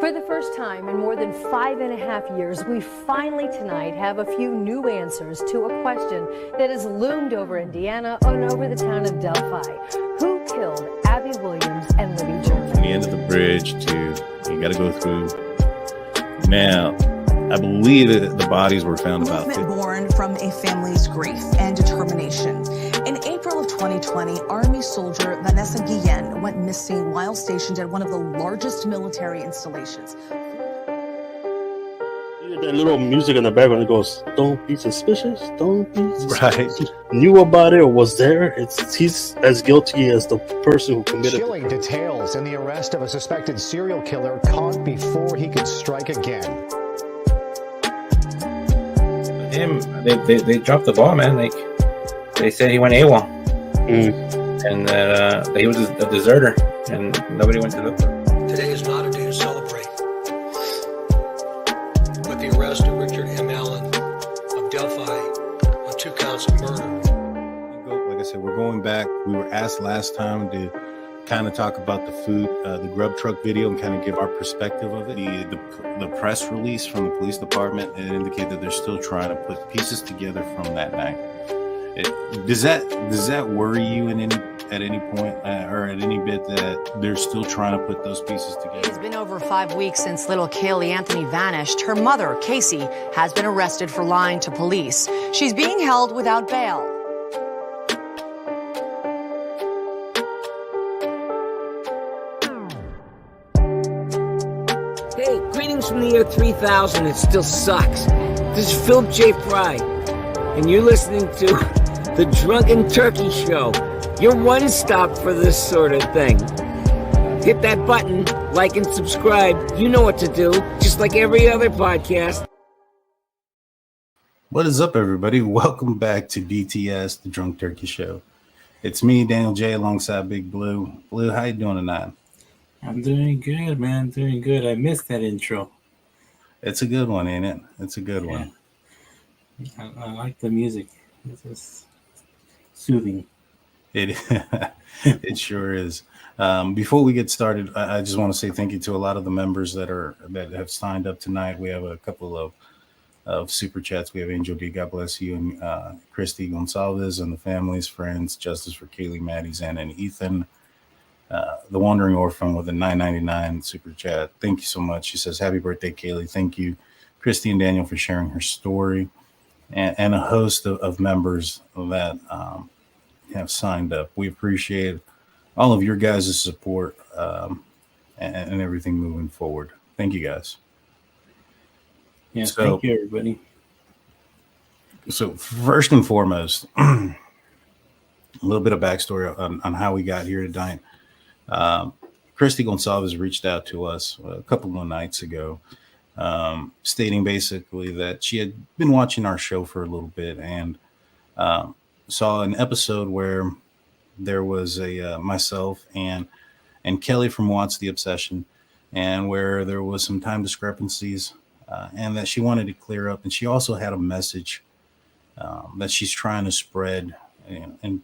For the first time in more than 5.5 years, we finally tonight have a few new answers to a question that has loomed over Indiana and over the town of Delphi. Who killed Abby Williams and Libby German? From the end of the bridge to, you got to go through. Now, I believe that the bodies were found about 50. Born from a family's grief and determination. In April of 2020, Army soldier Vanessa Guillen went missing while stationed at one of the largest military installations. You hear that little music in the background that goes, "Don't be suspicious, don't be suspicious." Right. Knew about it or was there. He's as guilty as the person who committed it. Chilling details in the arrest of a suspected serial killer caught before he could strike again. Him, they dropped the ball, man. Like they said, he went AWOL, and that he was a deserter, and nobody went to look for him. Today is not a day to celebrate. With the arrest of Richard M. Allen of Delphi on 2 counts of murder. Like I said, we're going back. We were asked last time to kind of talk about the food, the grub truck video, and kind of give our perspective of it. The press release from the police department, it indicated that they're still trying to put pieces together from that night. Does that worry you at any point or at any bit that they're still trying to put those pieces together? It's been over 5 weeks since little Kaylee Anthony vanished. Her mother, Casey, has been arrested for lying to police. She's being held without bail. Hey, greetings from the year 3000. It still sucks. This is Philip J. Fry, and you're listening to The Drunken Turkey Show, your one stop for this sort of thing. Hit that button, like and subscribe. You know what to do, just like every other podcast. What is up, everybody? Welcome back to DTS, The Drunk Turkey Show. It's me, Daniel J, alongside Big Blue. Blue, how you doing tonight? I'm doing good, man. Doing good. I missed that intro. It's a good one, ain't it? It's a good one. I like the music. It's just soothing. It sure is. Before we get started, I just want to say thank you to a lot of the members that have signed up tonight. We have a couple of super chats. We have Angel D, God bless you, and Kristi Goncalves and the families, friends, Justice for Kaylee, Maddie, Xana, and Ethan. The Wandering Orphan with a $9.99 super chat. Thank you so much. She says, "Happy birthday, Kaylee." Thank you, Kristi and Daniel, for sharing her story, and a host of members that have signed up. We appreciate all of your guys' support and everything moving forward. Thank you, guys. Yeah, thank you, everybody. So first and foremost, a little bit of backstory on how we got here tonight. Kristi Goncalves reached out to us a couple of nights ago, stating basically that she had been watching our show for a little bit and saw an episode where there was myself and Kelly from Watts the Obsession, and where there was some time discrepancies, and that she wanted to clear up. And she also had a message that she's trying to spread, and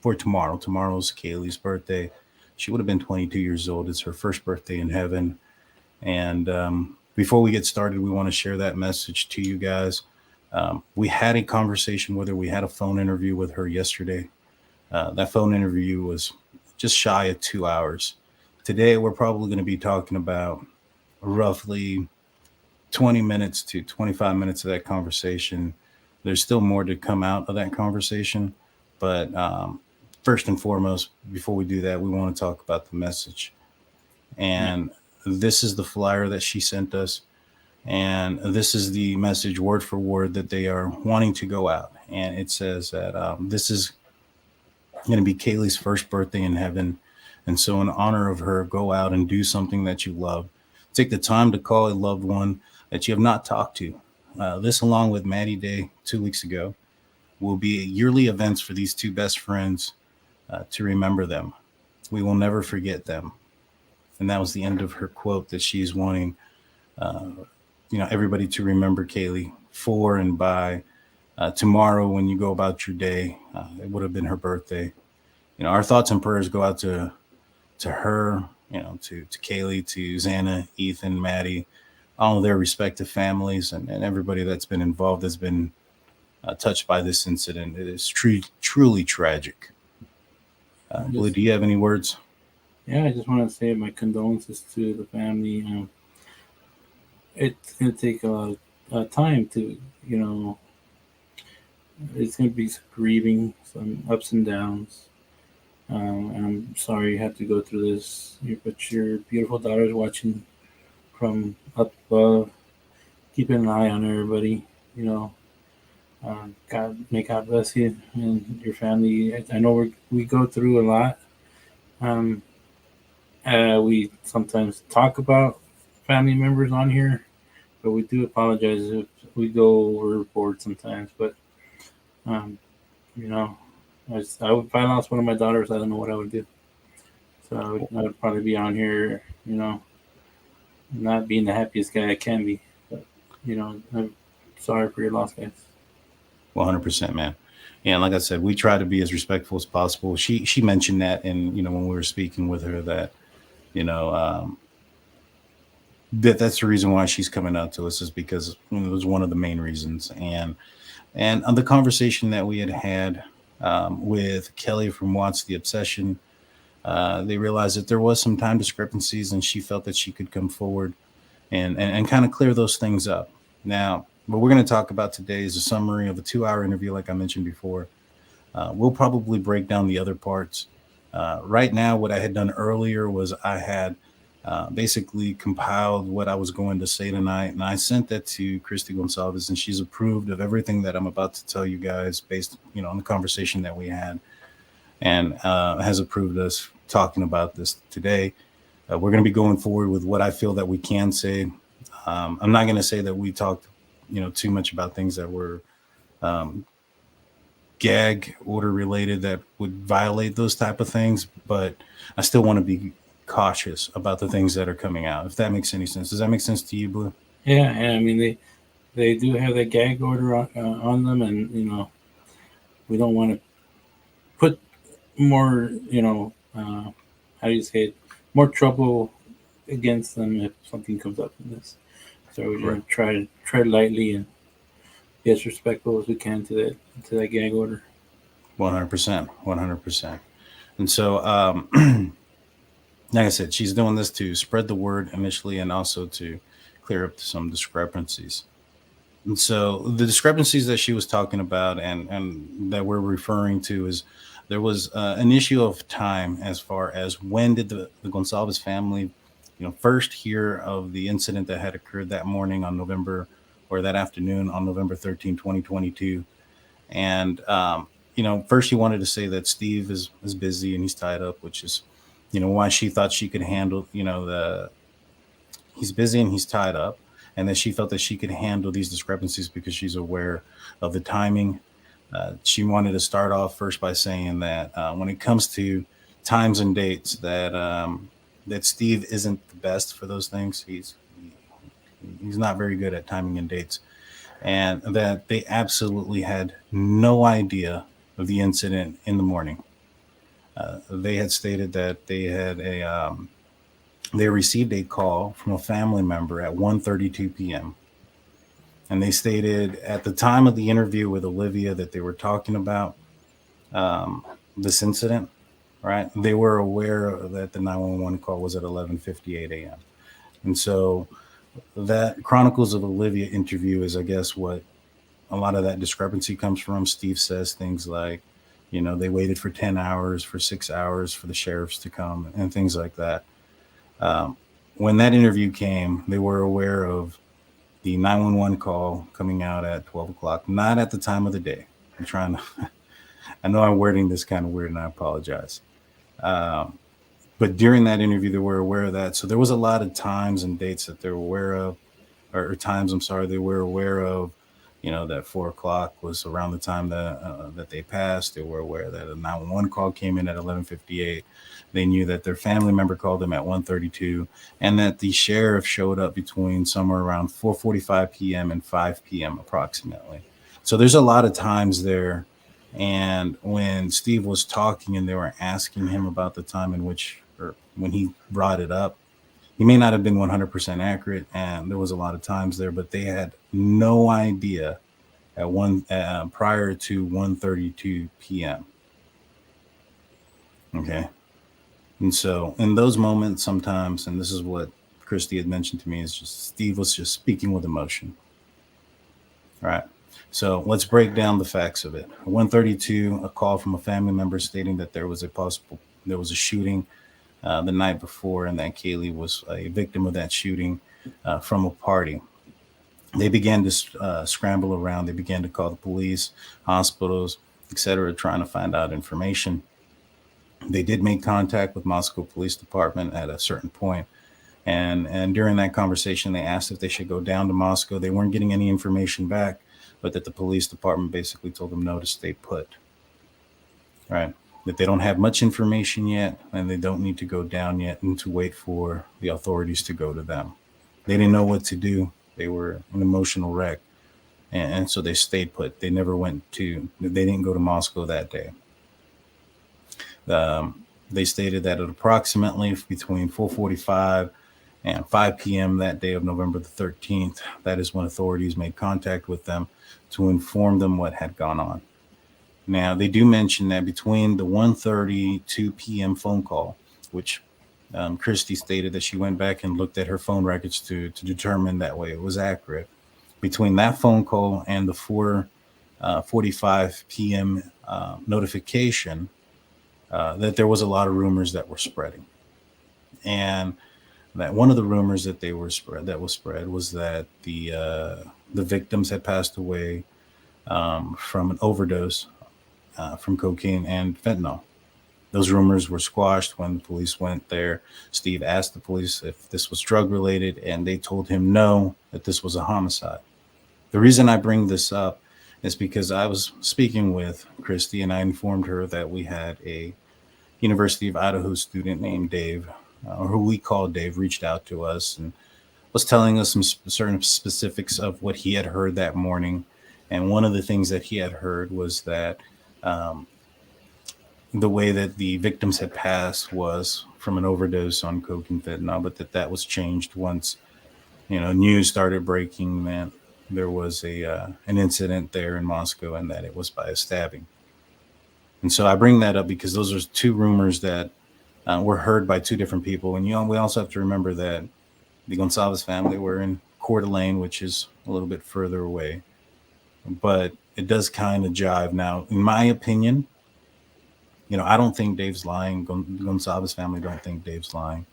for tomorrow. Tomorrow's Kaylee's birthday. She would have been 22 years old. It's her first birthday in heaven. And before we get started, we want to share that message to you guys. We had a conversation with her. We had a phone interview with her yesterday. That phone interview was just shy of 2 hours. Today, we're probably going to be talking about roughly 20 minutes to 25 minutes of that conversation. There's still more to come out of that conversation. But first and foremost, before we do that, we want to talk about the message. And this is the flyer that she sent us. And this is the message word for word that they are wanting to go out. And it says that this is going to be Kaylee's first birthday in heaven. And so in honor of her, go out and do something that you love. Take the time to call a loved one that you have not talked to. This, along with Maddie Day 2 weeks ago, will be yearly events for these two best friends to remember them. We will never forget them. And that was the end of her quote that she's wanting everybody to remember Kaylee for and by tomorrow when you go about your day. It would have been her birthday. Our thoughts and prayers go out to her to Kaylee, to Xana, Ethan, Maddie, all of their respective families, and everybody that's been involved has been touched by this incident. It is truly tragic. Blue, do you have any words? Yeah, I just want to say my condolences to the family. It's going to take a lot of time to, it's going to be some grieving, some ups and downs. And I'm sorry you have to go through this, but your beautiful daughter's watching from up above. Keeping an eye on everybody, may God bless you and your family. I know we go through a lot. We sometimes talk about family members on here, but we do apologize if we go overboard sometimes. But if I lost one of my daughters, I don't know what I would do. So I would probably be on here, not being the happiest guy I can be. But I'm sorry for your loss, guys. 100%, man. And like I said, we try to be as respectful as possible. She mentioned that, and when we were speaking with her, that that's the reason why she's coming out to us, is because it was one of the main reasons. And on the conversation that we had with Kelly from Watts the Obsession, they realized that there was some time discrepancies, and she felt that she could come forward and kind of clear those things up. Now, what we're going to talk about today is a summary of a 2-hour interview, like I mentioned before. We'll probably break down the other parts. Right now, what I had done earlier was I had basically compiled what I was going to say tonight, and I sent that to Kristi Goncalves, and she's approved of everything that I'm about to tell you guys based, on the conversation that we had, and has approved us talking about this today. We're going to be going forward with what I feel that we can say. I'm not going to say that we talked too much about things that were gag order related that would violate those type of things, but I still want to be cautious about the things that are coming out, if that makes any sense. Does that make sense to you, Blue? Yeah, I mean, they do have that gag order on them, and we don't want to put more how do you say it, more trouble against them if something comes up in this. So we're going to try to tread lightly and be as respectful as we can to that gag order. 100%. And so, like I said, she's doing this to spread the word initially, and also to clear up some discrepancies. And so the discrepancies that she was talking about and that we're referring to is there was an issue of time as far as when did the Goncalves family first hear of the incident that had occurred that morning on that afternoon on November 13, 2022. And, first she wanted to say that Steve is busy and he's tied up, which is, why she thought she could handle, he's busy and he's tied up, and that she felt that she could handle these discrepancies because she's aware of the timing. She wanted to start off first by saying that when it comes to times and dates, that Steve isn't the best for those things. He's not very good at timing and dates, and that they absolutely had no idea of the incident in the morning. They had stated that they had they received a call from a family member at 1:32 p.m. And they stated at the time of the interview with Olivia that they were talking about this incident, right? They were aware that the 911 call was at 11:58 a.m. And so that Chronicles of Olivia interview is, I guess, what a lot of that discrepancy comes from. Steve says things like, they waited for 10 hours, for 6 hours for the sheriffs to come and things like that. When that interview came, they were aware of the 911 call coming out at 12 o'clock, not at the time of the day. I know I'm wording this kind of weird, and I apologize. But during that interview, they were aware of that. So there was a lot of times and dates that they were aware of, or times, they were aware of, that 4 o'clock was around the time that they passed. They were aware that a 911 call came in at 11:58. They knew that their family member called them at 1:32, and that the sheriff showed up between somewhere around 4:45 p.m. and 5 p.m. approximately. So there's a lot of times there. And when Steve was talking and they were asking him about the time in which or when he brought it up, he may not have been 100% accurate, and there was a lot of times there, but they had no idea at prior to 1:32 p.m. Okay. And so in those moments, sometimes, and this is what Kristi had mentioned to me, is just Steve was just speaking with emotion. All right. So let's break down the facts of it. 1:32, a call from a family member stating that there was a shooting the night before, and that Kaylee was a victim of that shooting from a party. They began to scramble around. They began to call the police, hospitals, etc., trying to find out information. They did make contact with Moscow Police Department at a certain point. And during that conversation, they asked if they should go down to Moscow. They weren't getting any information back, but that the police department basically told them no, to stay put. All right. That they don't have much information yet, and they don't need to go down yet, and to wait for the authorities to go to them. They didn't know what to do. They were an emotional wreck. And so they stayed put. They didn't go to Moscow that day. They stated that at approximately between 4:45 and 5 p.m. that day of November the 13th, that is when authorities made contact with them to inform them what had gone on. Now, they do mention that between the 1:32 p.m. phone call, which Kristi stated that she went back and looked at her phone records to determine that way it was accurate. Between that phone call and the 4:45 p.m. Notification, that there was a lot of rumors that were spreading, and that one of the rumors that was spread was that the victims had passed away from an overdose from cocaine and fentanyl. Those rumors were squashed when the police went there. Steve asked the police if this was drug related, and they told him no, that this was a homicide. The reason I bring this up is because I was speaking with Kristi, and I informed her that we had a University of Idaho student named Dave, who we call Dave, reached out to us and was telling us some certain specifics of what he had heard that morning. And one of the things that he had heard was that the way that the victims had passed was from an overdose on coke and fentanyl, but that was changed once, news started breaking that there was an incident there in Moscow, and that it was by a stabbing. And so I bring that up because those are two rumors that were heard by two different people. And we also have to remember that the Goncalves family were in Coeur d'Alene, which is a little bit further away. But it does kind of jive. Now, in my opinion, I don't think Dave's lying. Goncalves family don't think Dave's lying.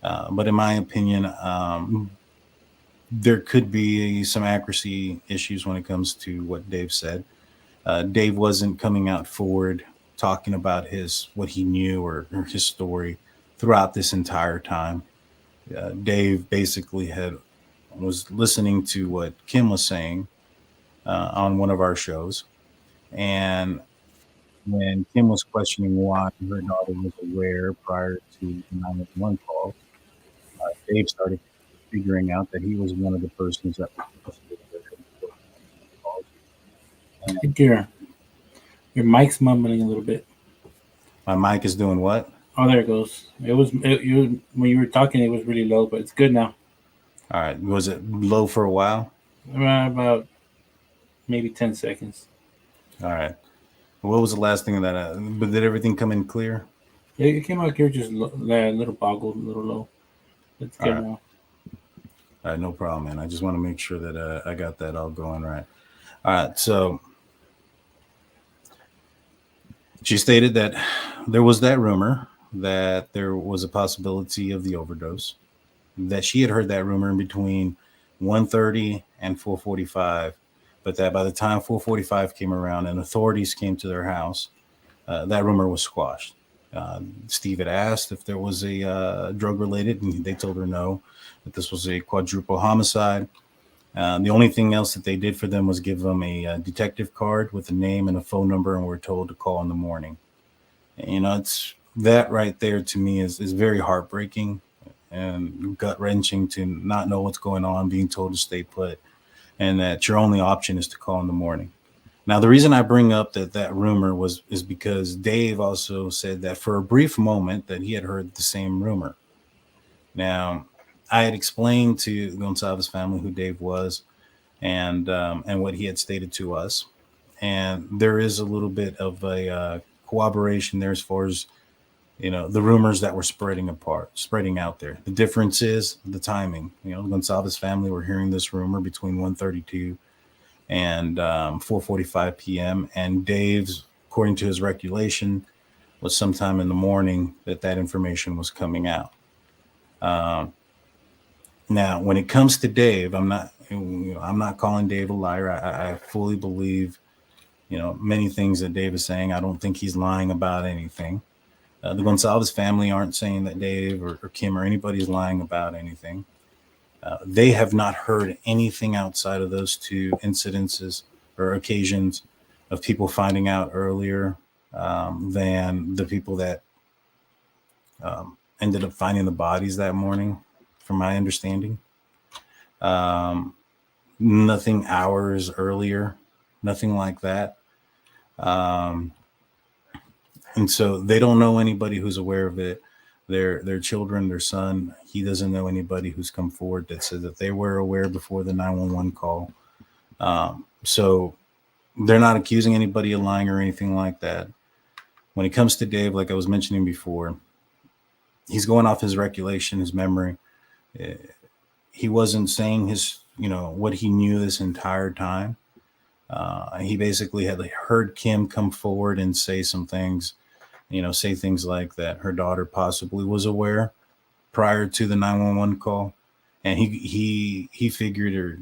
But in my opinion, there could be some accuracy issues when it comes to what Dave said. Dave wasn't coming out forward talking about what he knew or his story throughout this entire time. Dave basically was listening to what Kim was saying on one of our shows, and when Kim was questioning why her daughter was aware prior to the 911 call, Dave started figuring out that he was one of the persons that was Your mic's mumbling a little bit. My mic is doing what? Oh, there it goes. When you were talking, it was really low, but it's good now. All right. Was it low for a while? About maybe 10 seconds. All right. What was the last thing but did everything come in clear? Yeah, it came out clear, just a little boggled, a little low. It's good now. All right, no problem, man. I just want to make sure that I got that all going right. All right, so she stated that there was that rumor that there was a possibility of the overdose, that she had heard that rumor in between 1:30 and 4:45, but that by the time 4:45 came around and authorities came to their house, that rumor was squashed. Steve had asked if there was a drug related, and they told her no, that this was a quadruple homicide. The only thing else that they did for them was give them a detective card with a name and a phone number, and we're told to call in the morning. And, it's that right there to me is very heartbreaking and gut wrenching to not know what's going on, being told to stay put, and that your only option is to call in the morning. Now, the reason I bring up that rumor is because Dave also said that for a brief moment that he had heard the same rumor. Now, I had explained to the Goncalves family who Dave was and what he had stated to us. And there is a little bit of a cooperation there as far as, the rumors that were spreading out there. The difference is the timing. The Goncalves family were hearing this rumor between 1:32 and 4:45 p.m. And Dave's, according to his recollection, was sometime in the morning that information was coming out. Now, when it comes to Dave, I'm not calling Dave a liar. I fully believe, many things that Dave is saying. I don't think he's lying about anything. The Goncalves family aren't saying that Dave or Kim or anybody is lying about anything. They have not heard anything outside of those two incidences or occasions of people finding out earlier than the people that ended up finding the bodies that morning, from my understanding. Nothing hours earlier, nothing like that. And so they don't know anybody who's aware of it. Their children, their son, he doesn't know anybody who's come forward that said that they were aware before the 911 call. So they're not accusing anybody of lying or anything like that. When it comes to Dave, like I was mentioning before, he's going off his recollection, his memory. He wasn't saying what he knew this entire time. He basically had heard Kim come forward and say some things, say things like that her daughter possibly was aware prior to the 911 call. And he figured, or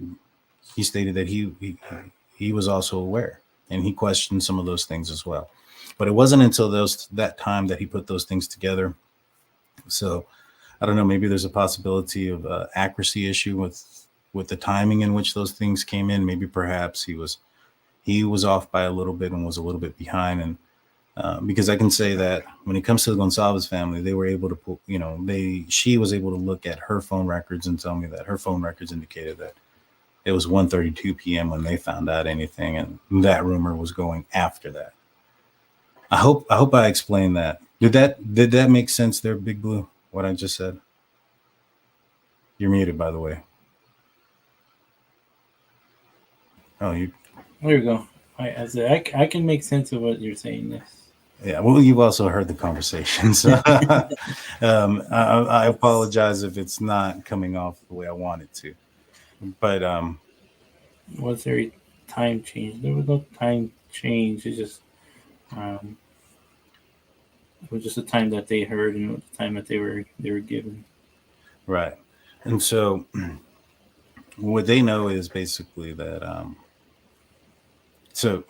he stated that he was also aware, and he questioned some of those things as well. But it wasn't until that time that he put those things together. So I don't know, maybe there's a possibility of accuracy issue with the timing in which those things came in. Maybe perhaps he was off by a little bit and was a little bit behind. And because I can say that when it comes to the Goncalves family, they were able to pull, she was able to look at her phone records and tell me that her phone records indicated that it was 1:32 p.m. when they found out anything, and that rumor was going after that. I hope I explained that. Did that make sense there, Big Blue? What I just said? You're muted, by the way. Oh, you. There you go. I can make sense of what you're saying. Yes. Yeah. Well, you've also heard the conversation. So I apologize if it's not coming off the way I want it to. But was there a time change? There was no time change. It's just it was just the time that they heard and the time that they were given. Right. And so what they know is basically that so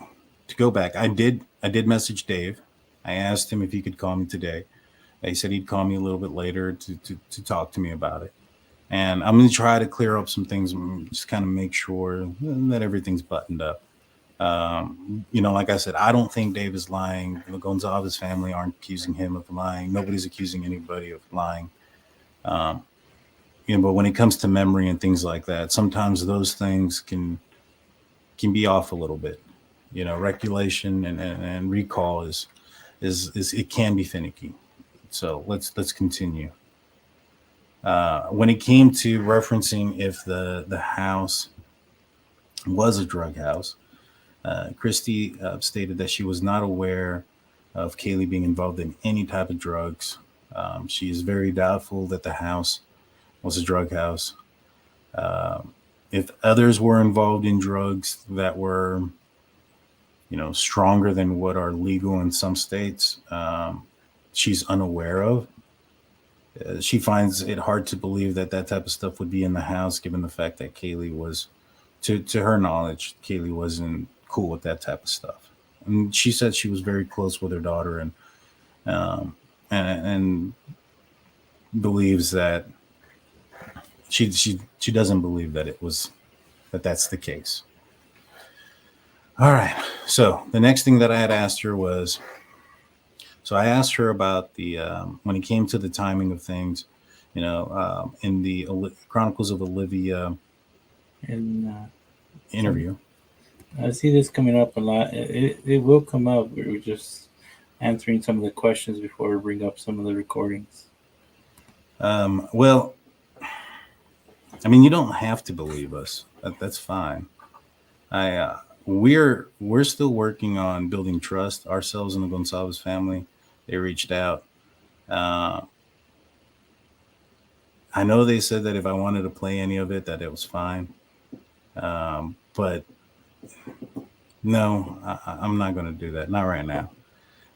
to go back, I did message Dave. I asked him if he could call me today. He said he'd call me a little bit later to talk to me about it. And I'm going to try to clear up some things and just kind of make sure that everything's buttoned up. Like I said, I don't think Dave is lying. The Goncalves family aren't accusing him of lying. Nobody's accusing anybody of lying. But when it comes to memory and things like that, sometimes those things can be off a little bit. Recollection and recall is it can be finicky. So let's continue. When it came to referencing if the house was a drug house, Kristi stated that she was not aware of Kaylee being involved in any type of drugs. She is very doubtful that the house was a drug house. If others were involved in drugs that were, stronger than what are legal in some states, she's unaware of. She finds it hard to believe that type of stuff would be in the house, given the fact that Kaylee was, to her knowledge, Kaylee wasn't cool with that type of stuff. And she said she was very close with her daughter, and believes that she doesn't believe that that's the case. All right. So the next thing that I had asked her was, I asked her about the when it came to the timing of things, in the Chronicles of Olivia interview. I see this coming up a lot. It will come up. We're just answering some of the questions before we bring up some of the recordings. Well, I mean, you don't have to believe us. That's fine. We're still working on building trust ourselves and the Goncalves family. They reached out. I know they said that if I wanted to play any of it, that it was fine. But no, I'm not going to do that. Not right now.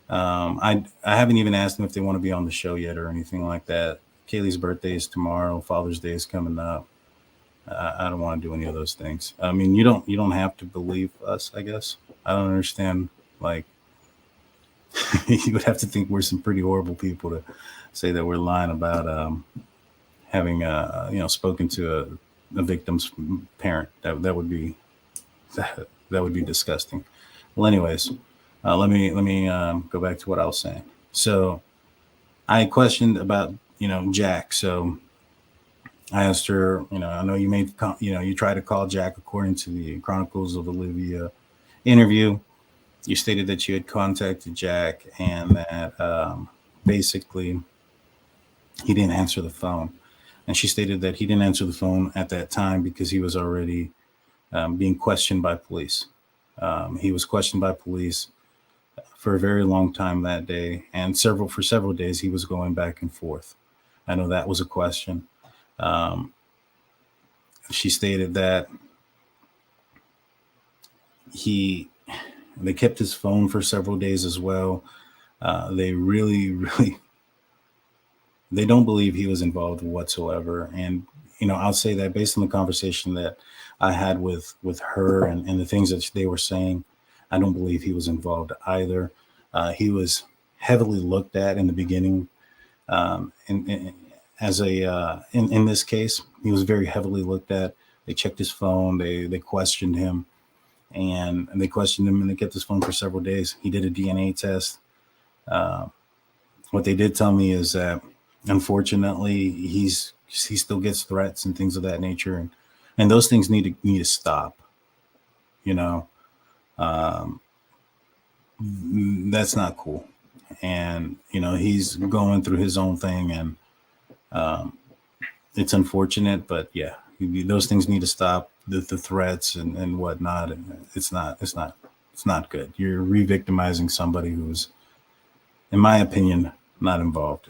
I haven't even asked them if they want to be on the show yet or anything like that. Kaylee's birthday is tomorrow. Father's Day is coming up. I don't want to do any of those things. I mean, you don't have to believe us, I guess. I don't understand. Like, you would have to think we're some pretty horrible people to say that we're lying about having spoken to a victim's parent. That would be disgusting. Well, anyways, let me go back to what I was saying. So I questioned about Jack. So I asked her, I know you tried to call Jack according to the Chronicles of Olivia interview. You stated that you had contacted Jack and that basically he didn't answer the phone. And she stated that he didn't answer the phone at that time because he was already being questioned by police. He was questioned by police for a very long time that day, and for several days he was going back and forth. I know that was a question. She stated that they kept his phone for several days as well. They really they don't believe he was involved whatsoever. And I'll say that based on the conversation that I had with her and the things that they were saying, I don't believe he was involved either. He was heavily looked at in the beginning. In this case, he was very heavily looked at. They checked his phone. They questioned him, and they kept his phone for several days. He did a DNA test. What they did tell me is that, unfortunately, he still gets threats and things of that nature, and those things need to stop. That's not cool. And he's going through his own thing, and it's unfortunate, but yeah, those things need to stop. The threats and whatnot. It's not good. You're re-victimizing somebody who's, in my opinion, not involved.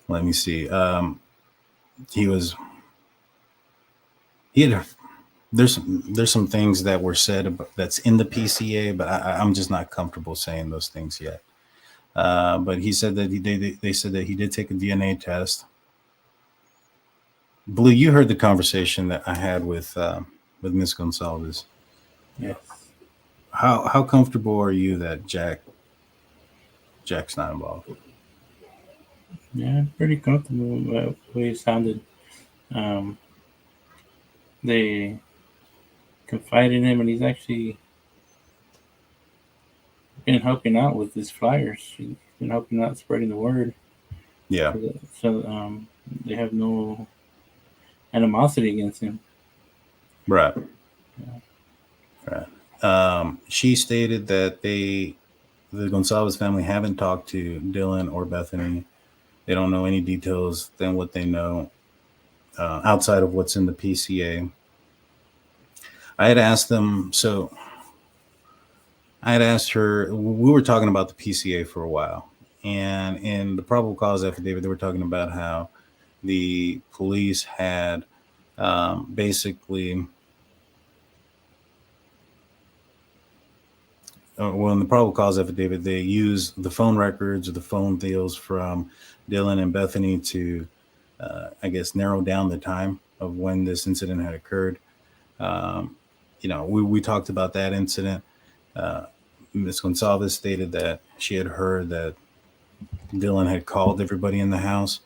Let me see. There's some things that were said that's in the PCA, but I'm just not comfortable saying those things yet. But he said that they said that he did take a DNA test. Blue, you heard the conversation that I had with Miss Goncalves. Yes. How comfortable are you that Jack's not involved? Yeah, I'm pretty comfortable with the way it sounded. They confided in him, and he's actually been helping out with his flyers. He's been helping out spreading the word. Yeah. So they have no animosity against him. Right. Yeah. Right. She stated that the Goncalves family haven't talked to Dylan or Bethany. They don't know any details than what they know outside of what's in the PCA. I had asked her, we were talking about the PCA for a while. And in the probable cause affidavit, they were talking about how the police had basically, in the probable cause affidavit, they used the phone records or the phone deals from Dylan and Bethany to, I guess, narrow down the time of when this incident had occurred. We talked about that incident. Ms. Goncalves stated that she had heard that Dylan had called everybody in the house.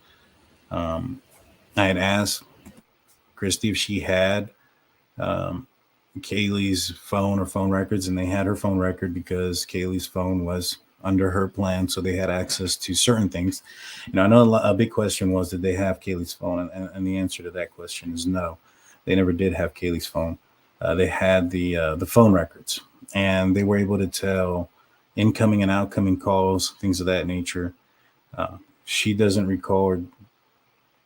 I had asked Kristi if she had Kaylee's phone or phone records, and they had her phone record because Kaylee's phone was under her plan, so they had access to certain things. I know a big question was, did they have Kaylee's phone? And the answer to that question is no. They never did have Kaylee's phone. they had the phone records, and they were able to tell incoming and outgoing calls, things of that nature. She doesn't recall, or,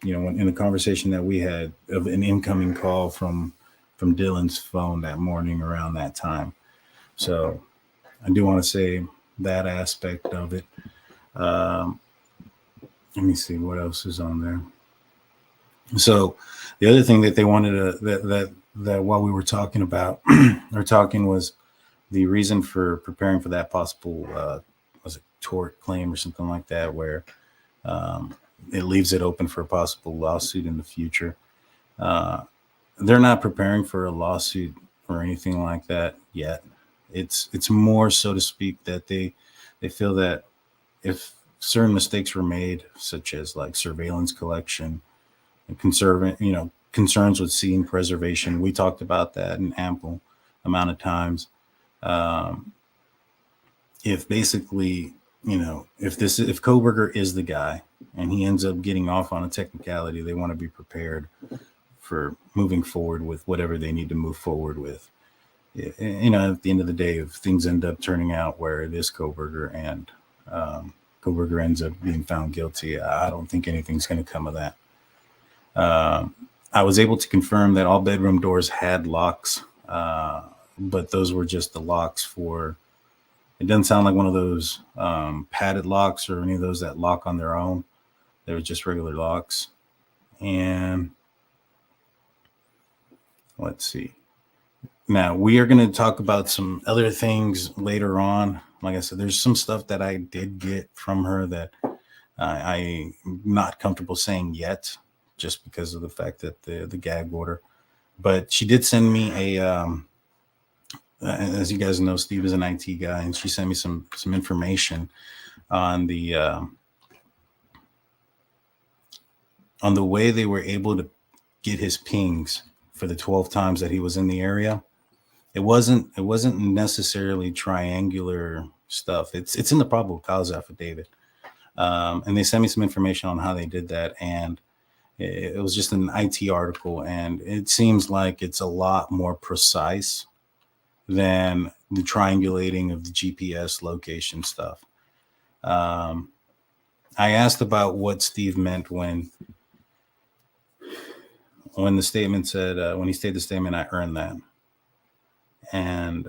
in the conversation that we had, of an incoming call from Dylan's phone that morning around that time. So I do want to say that aspect of it. Let me see what else is on there. So the other thing that they wanted to, that while we were talking about was the reason for preparing for that possible was it tort claim or something like that, where it leaves it open for a possible lawsuit in the future. They're not preparing for a lawsuit or anything like that yet. It's more, so to speak, that they feel that if certain mistakes were made, such as like surveillance collection and concerns with scene preservation, we talked about that an ample amount of times. If basically, if Kohberger is the guy and he ends up getting off on a technicality, they want to be prepared for moving forward with whatever they need to move forward with. At the end of the day, if things end up turning out where it is Kohberger and Kohberger ends up being found guilty, I don't think anything's going to come of that. I was able to confirm that all bedroom doors had locks, but those were just the locks for, it doesn't sound like one of those padded locks or any of those that lock on their own. They were just regular locks. And let's see. Now, we are going to talk about some other things later on. Like I said, there's some stuff that I did get from her that I'm not comfortable saying yet, just because of the fact that the gag order. But she did send me as you guys know, Steve is an IT guy, and she sent me some information on the way they were able to get his pings for the 12 times that he was in the area. It wasn't necessarily triangular stuff. It's in the probable cause affidavit. And they sent me some information on how they did that. And it was just an IT article. And it seems like it's a lot more precise than the triangulating of the GPS location stuff. I asked about what Steve meant when the statement said, when he stated the statement, "I earned that." And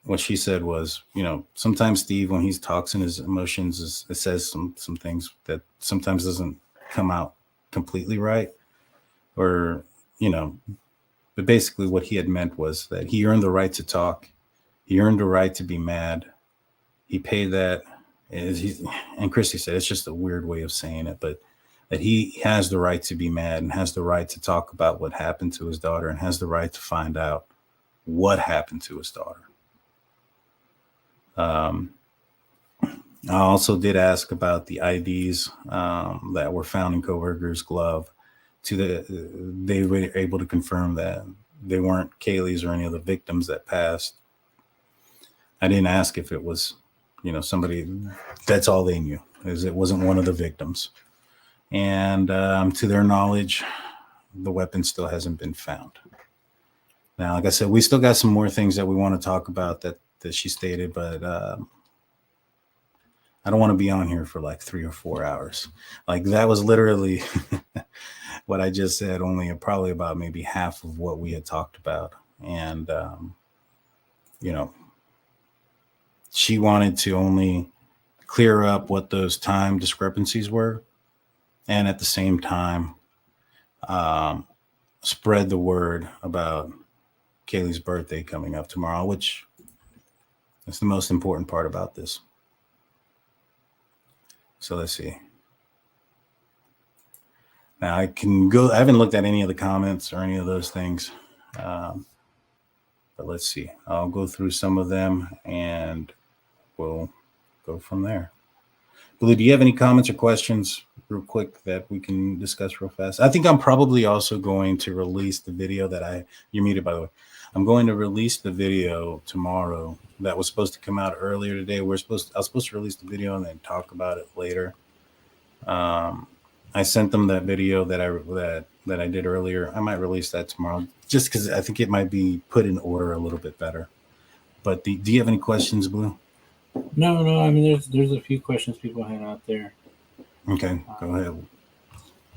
what she said was, sometimes Steve, when he talks in his emotions, it says some things that sometimes doesn't come out completely right, or, but basically what he had meant was that he earned the right to talk. He earned the right to be mad. He paid that. And Kristi said, it's just a weird way of saying it, but that he has the right to be mad and has the right to talk about what happened to his daughter and has the right to find out what happened to his daughter. I also did ask about the IDs that were found in Kohberger's glove. They were able to confirm that they weren't Kaylees or any of the victims that passed. I didn't ask if it was, somebody. That's all they knew, is it wasn't one of the victims. And to their knowledge, the weapon still hasn't been found. Now, like I said, we still got some more things that we want to talk about that she stated, but I don't want to be on here for like 3 or 4 hours. Like, that was literally what I just said, only probably about maybe half of what we had talked about. And, she wanted to only clear up what those time discrepancies were, and at the same time, spread the word about Kaylee's birthday coming up tomorrow, which is the most important part about this. So let's see. Now I haven't looked at any of the comments or any of those things. But let's see. I'll go through some of them and we'll go from there. Blue, do you have any comments or questions real quick that we can discuss real fast? I think I'm probably also going to release the video you're muted, by the way. I'm going to release the video tomorrow that was supposed to come out earlier today. I was supposed to release the video and then talk about it later. I sent them that video that I did earlier. I might release that tomorrow, just because I think it might be put in order a little bit better. But do you have any questions, Blue? No. I mean, there's a few questions people had out there. Okay, go ahead.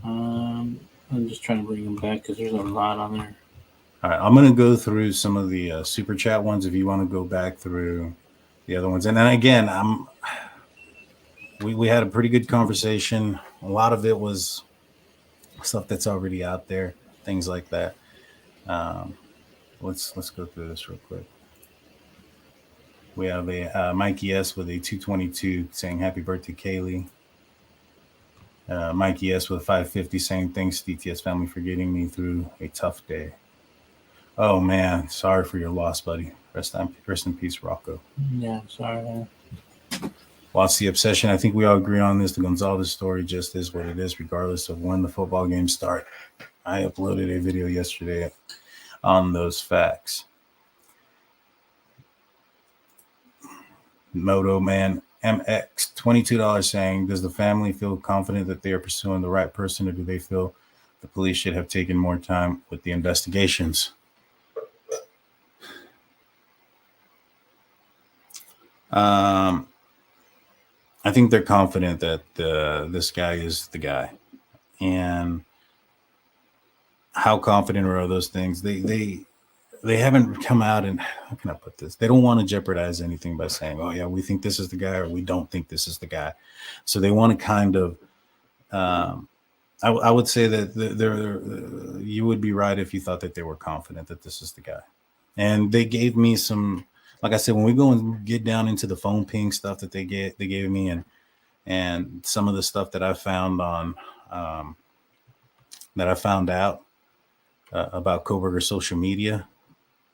I'm just trying to bring them back because there's a lot on there. All right, I'm going to go through some of the super chat ones if you want to go back through the other ones. And then again, we had a pretty good conversation. A lot of it was stuff that's already out there, things like that. Let's go through this real quick. We have a Mikey S with a 222 saying happy birthday, Kaylee. Mikey S with a 550 saying thanks, DTS family, for getting me through a tough day. Oh man, sorry for your loss, buddy. Rest in peace, Rocco. Yeah, sorry, man. What's the obsession? I think we all agree on this. The Goncalves story just is what it is, regardless of when the football games start. I uploaded a video yesterday on those facts. Moto Man MX, $22 saying, does the family feel confident that they are pursuing the right person, or do they feel the police should have taken more time with the investigations? I think they're confident that this guy is the guy. And how confident are those things? They haven't come out and, how can I put this? They don't want to jeopardize anything by saying, oh yeah, we think this is the guy, or we don't think this is the guy. So they want to kind of, I would say that you would be right if you thought that they were confident that this is the guy. And they gave me some, like I said, when we go and get down into the phone ping stuff that they gave me, and some of the stuff that I found on, that I found out about Kohberger social media,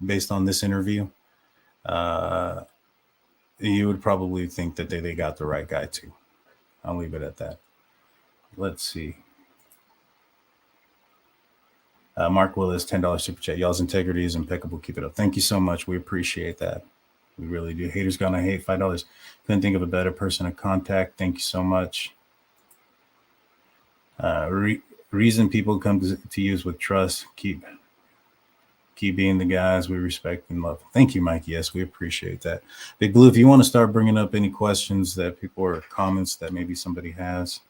based on this interview, you would probably think that they got the right guy too. I'll leave it at that. Let's see. Mark Willis, $10 super chat. Y'all's integrity is impeccable. Keep it up. Thank you so much. We appreciate that. We really do. Haters gonna hate. $5. Couldn't think of a better person to contact. Thank you so much. Reason people come to use with trust. Keep being the guys we respect and love. Thank you, Mike. Yes, we appreciate that. Big Blue, if you want to start bringing up any questions that people, or comments that maybe somebody has,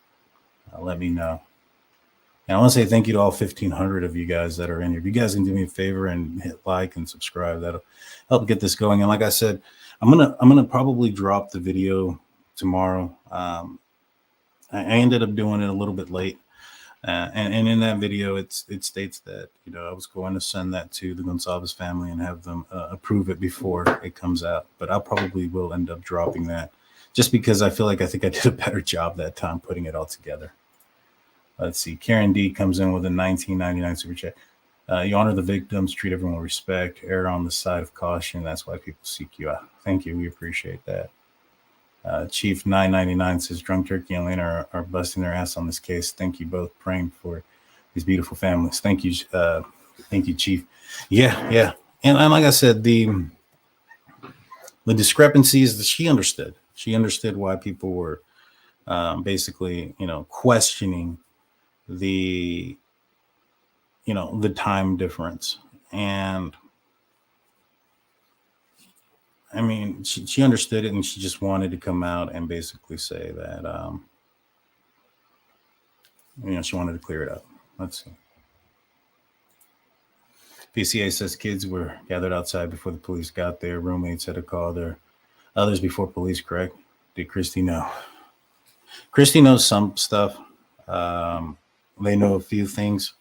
let me know. And I want to say thank you to all 1,500 of you guys that are in here. If you guys can do me a favor and hit like and subscribe, that'll help get this going. And like I said, I'm gonna probably drop the video tomorrow. I ended up doing it a little bit late. And in that video, it states that, I was going to send that to the Goncalves family and have them approve it before it comes out. But I probably will end up dropping that, just because I think I did a better job that time putting it all together. Let's see. Karen D comes in with a $19.99 super chat. You honor the victims, treat everyone with respect, err on the side of caution. That's why people seek you out. Thank you. We appreciate that. Chief 999 says drunk turkey and Lena are busting their ass on this case. Thank you both, praying for these beautiful families. Thank you, Chief. Yeah. And like I said, the discrepancies, she understood why people were basically questioning the time difference. And I mean, she understood it, and she just wanted to come out and basically say that, she wanted to clear it up. Let's see. PCA says kids were gathered outside before the police got there. Roommates had to call their others before police, correct? Did Kristi know? Kristi knows some stuff. They know a few things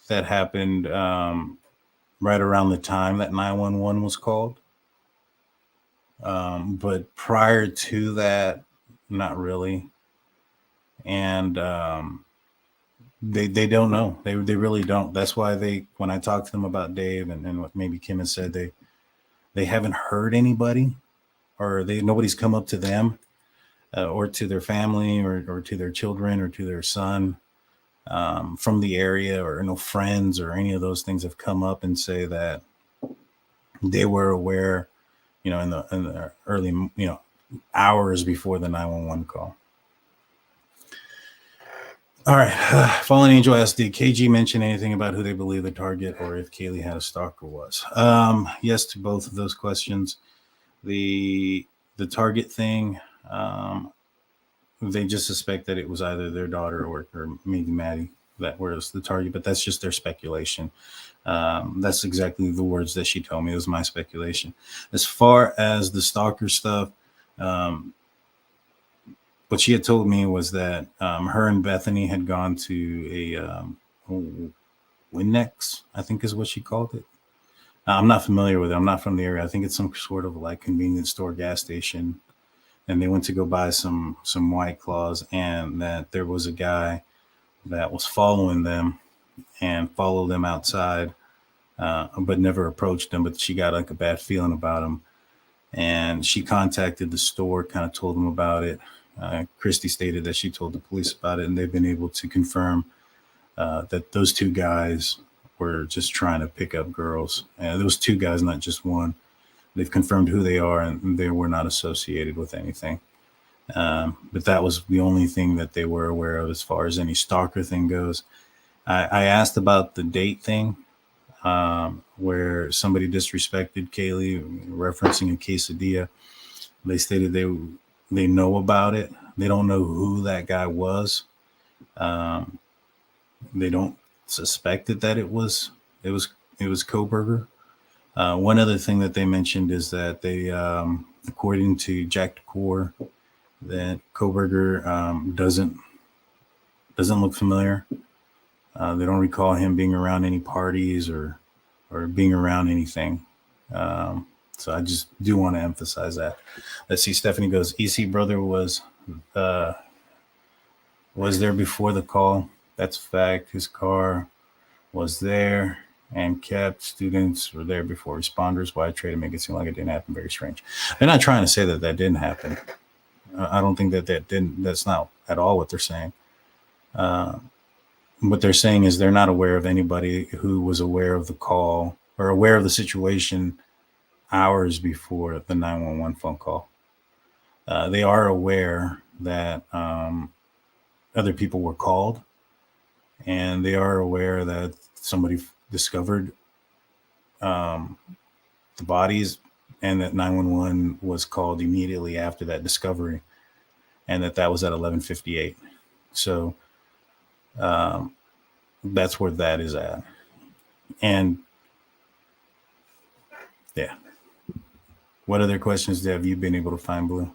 that happened right around the time that 911 was called. But prior to that, not really. And they don't know. They really don't. That's why when I talked to them about Dave and what maybe Kim has said, they haven't heard anybody, or nobody's come up to them or to their family or to their children or to their son from the area, or no friends or any of those things have come up and say that they were aware, in the early, hours before the 911 call. All right. Fallen Angel asked, did KG mention anything about who they believe the target or if Kaylee had a stalker was? Yes to both of those questions. The target thing, they just suspect that it was either their daughter or maybe Maddie that was the target, but that's just their speculation. That's exactly the words that she told me. It was my speculation. As far as the stalker stuff, what she had told me was that her and Bethany had gone to a Winnex, I think is what she called it. I'm not familiar with it. I'm not from the area. I think it's some sort of like convenience store, gas station. And they went to go buy some White Claws, and that there was a guy that was following them and followed them outside, but never approached them. But she got like a bad feeling about him. And she contacted the store, kind of told them about it. Kristi stated that she told the police about it, and they've been able to confirm that those two guys were just trying to pick up girls. Those two guys, not just one. They've confirmed who they are, and they were not associated with anything. But that was the only thing that they were aware of as far as any stalker thing goes. I asked about the date thing, where somebody disrespected Kaylee, referencing a quesadilla. They stated they know about it. They don't know who that guy was. They don't suspect that it was Kohberger. One other thing that they mentioned is that they, according to Jack DeCore, that Kohberger doesn't look familiar. They don't recall him being around any parties or being around anything. So I just do want to emphasize that. Let's see. Stephanie goes, EC brother was there before the call. That's a fact. His car was there and kept. Students were there before responders. Why try to make it seem like it didn't happen? Very strange. They're not trying to say that didn't happen. I don't think that didn't. That's not at all what they're saying. What they're saying is they're not aware of anybody who was aware of the call or aware of the situation hours before the 911 phone call. They are aware that other people were called, and they are aware that somebody discovered the bodies, and that 911 was called immediately after that discovery, and that was at 11:58. So that's where that is at. And yeah. What other questions have you been able to find, Blue?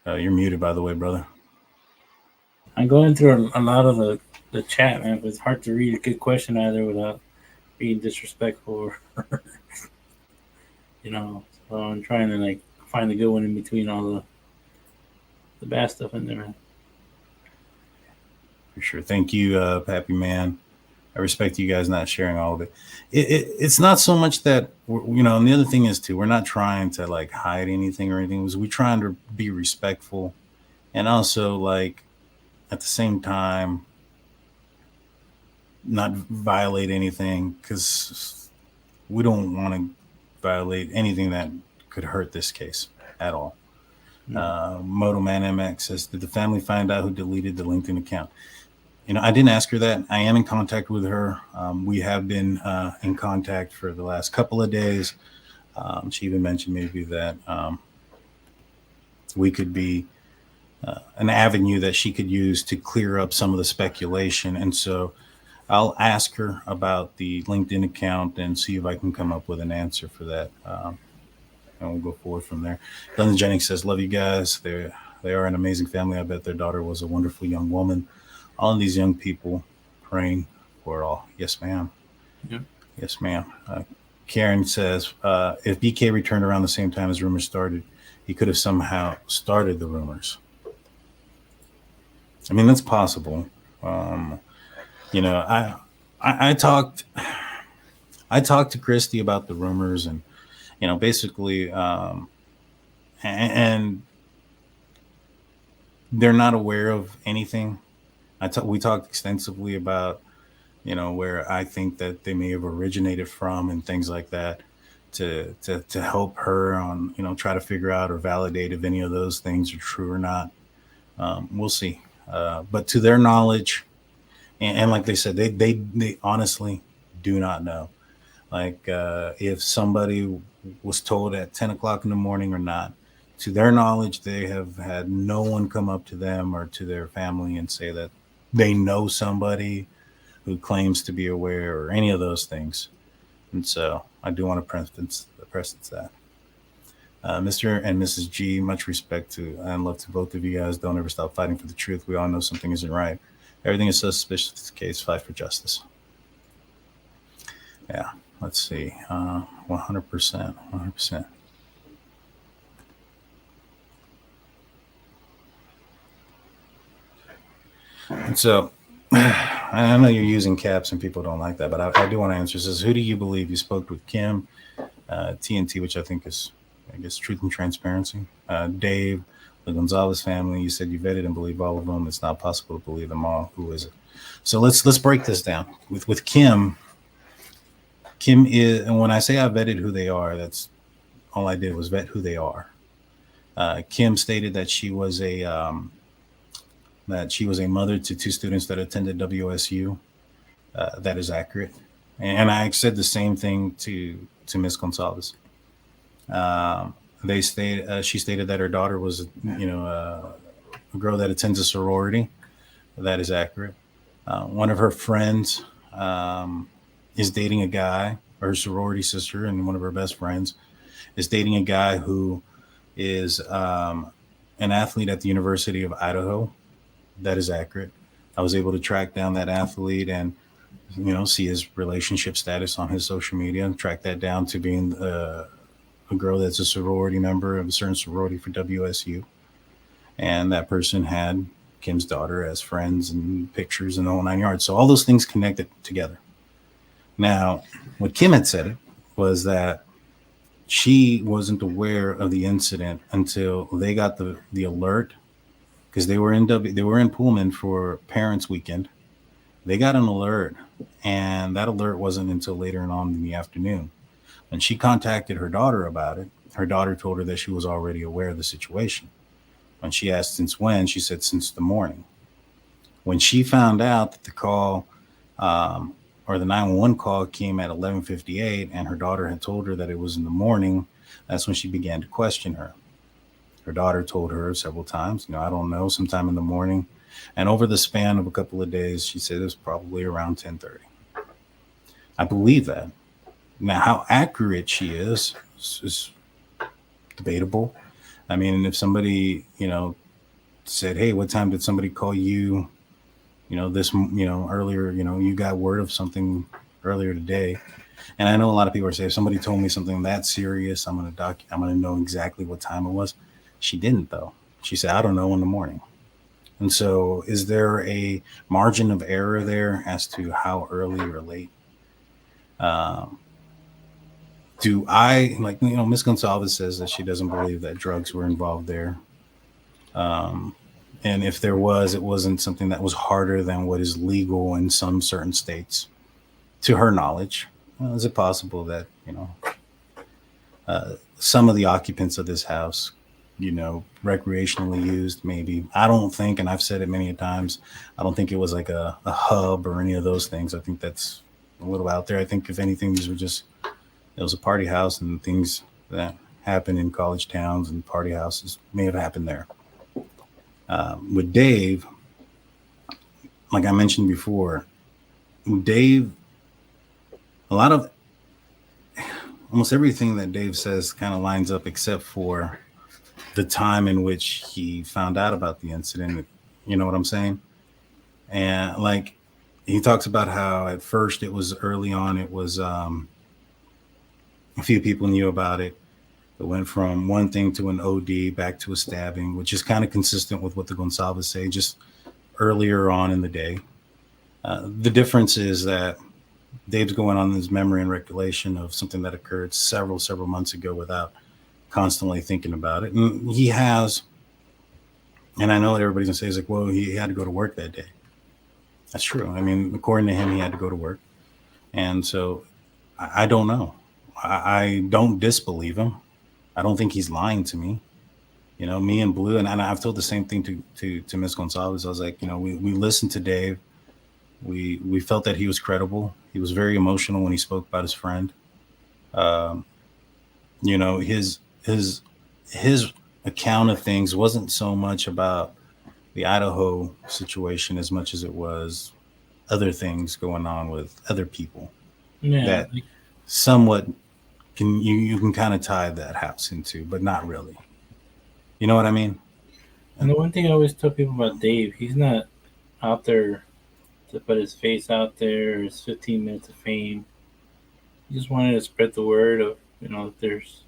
You're muted, by the way, brother. I'm going through a lot of the chat, man. It's hard to read a good question either without being disrespectful or So I'm trying to like find the good one in between all the bad stuff in there, man. For sure. Thank you, Pappy Man. I respect you guys not sharing all of it. It's not so much that, and the other thing is too, we're not trying to like hide anything or anything. We're trying to be respectful, and also like at the same time not violate anything, because we don't want to violate anything that could hurt this case at all. Motoman MX says, did the family find out who deleted the LinkedIn account? I didn't ask her that. I am in contact with her. We have been in contact for the last couple of days. She even mentioned maybe that we could be an avenue that she could use to clear up some of the speculation. And so I'll ask her about the LinkedIn account and see if I can come up with an answer for that. And we'll go forward from there. London Jennings says, love you guys. They are an amazing family. I bet their daughter was a wonderful young woman. All of these young people praying for it all. Yes, ma'am. Yeah. Yes, ma'am. Karen says, if BK returned around the same time as rumors started, he could have somehow started the rumors. I mean, that's possible. I talked to Kristi about the rumors, and basically, and they're not aware of anything. We talked extensively about, where I think that they may have originated from and things like that, to help her on, try to figure out or validate if any of those things are true or not. We'll see. But to their knowledge, and like they said, they honestly do not know. Like if somebody was told at 10 o'clock in the morning or not. To their knowledge, they have had no one come up to them or to their family and say that they know somebody who claims to be aware or any of those things. And so I do want to preface that. Mr. and Mrs. G, much respect to and love to both of you guys. Don't ever stop fighting for the truth. We all know something isn't right. Everything is so suspicious in this case. Fight for justice. Yeah, let's see. 100%. And so I know you're using caps and people don't like that, but I do want to answer. It says, who do you believe? You spoke with Kim, TNT, which I think is, I guess, Truth and Transparency. Dave, the Goncalves family. You said you vetted and believe all of them. It's not possible to believe them all. Who is it? So let's break this down. With Kim. Kim is, and when I say I vetted who they are, that's all I did was vet who they are. Kim stated that she was a mother to two students that attended WSU. That is accurate. And I said the same thing to Ms. Goncalves. She stated that her daughter was, a girl that attends a sorority. That is accurate. One of her friends is dating a guy, or her sorority sister, and one of her best friends is dating a guy who is an athlete at the University of Idaho. That is accurate. I was able to track down that athlete and, see his relationship status on his social media and track that down to being a girl that's a sorority member of a certain sorority for WSU. And that person had Kim's daughter as friends and pictures and the whole 9 yards. So all those things connected together. Now, what Kim had said was that she wasn't aware of the incident until they got the alert, because they were in Pullman for Parents Weekend. They got an alert, and that alert wasn't until later on in the afternoon. When she contacted her daughter about it, her daughter told her that she was already aware of the situation. When she asked since when, she said since the morning. When she found out that the call or the 911 call came at 11:58 and her daughter had told her that it was in the morning, that's when she began to question her. Her daughter told her several times, I don't know, sometime in the morning. And over the span of a couple of days, she said it was probably around 10:30. I believe that. Now, how accurate she is debatable. I mean, if somebody, said, hey, what time did somebody call you, earlier, you got word of something earlier today. And I know a lot of people are saying, if somebody told me something that serious, I'm going to know exactly what time it was. She didn't, though. She said, I don't know, in the morning. And so is there a margin of error there as to how early or late? Do I, Ms. Goncalves says that she doesn't believe that drugs were involved there. And if there was, it wasn't something that was harder than what is legal in some certain states, to her knowledge. Is it possible that, some of the occupants of this house, recreationally used, maybe? I don't think, and I've said it many times, I don't think it was like a hub or any of those things. I think that's a little out there. I think if anything, these were just, it was a party house, and things that happen in college towns and party houses may have happened there. With Dave, like I mentioned before, Dave, almost everything that Dave says kind of lines up, except for the time in which he found out about the incident. You know what I'm saying? And he talks about how at first it was early on, it was a few people knew about it. It went from one thing to an OD back to a stabbing, which is kind of consistent with what the Goncalves say, just earlier on in the day. The difference is that Dave's going on his memory and recollection of something that occurred several months ago without constantly thinking about it. And he has, and I know what everybody's gonna say is well, he had to go to work that day. That's true. I mean, according to him, he had to go to work. And so I don't know. I don't disbelieve him. I don't think he's lying to me. Me and Blue, and I've told the same thing to Miss Goncalves. I was like, we listened to Dave. We felt that he was credible. He was very emotional when he spoke about his friend. His account of things wasn't so much about the Idaho situation as much as it was other things going on with other people that somewhat you can kind of tie that house into, but not really. You know what I mean? And the one thing I always tell people about Dave, he's not out there to put his face out there, his 15 minutes of fame. He just wanted to spread the word of, that there's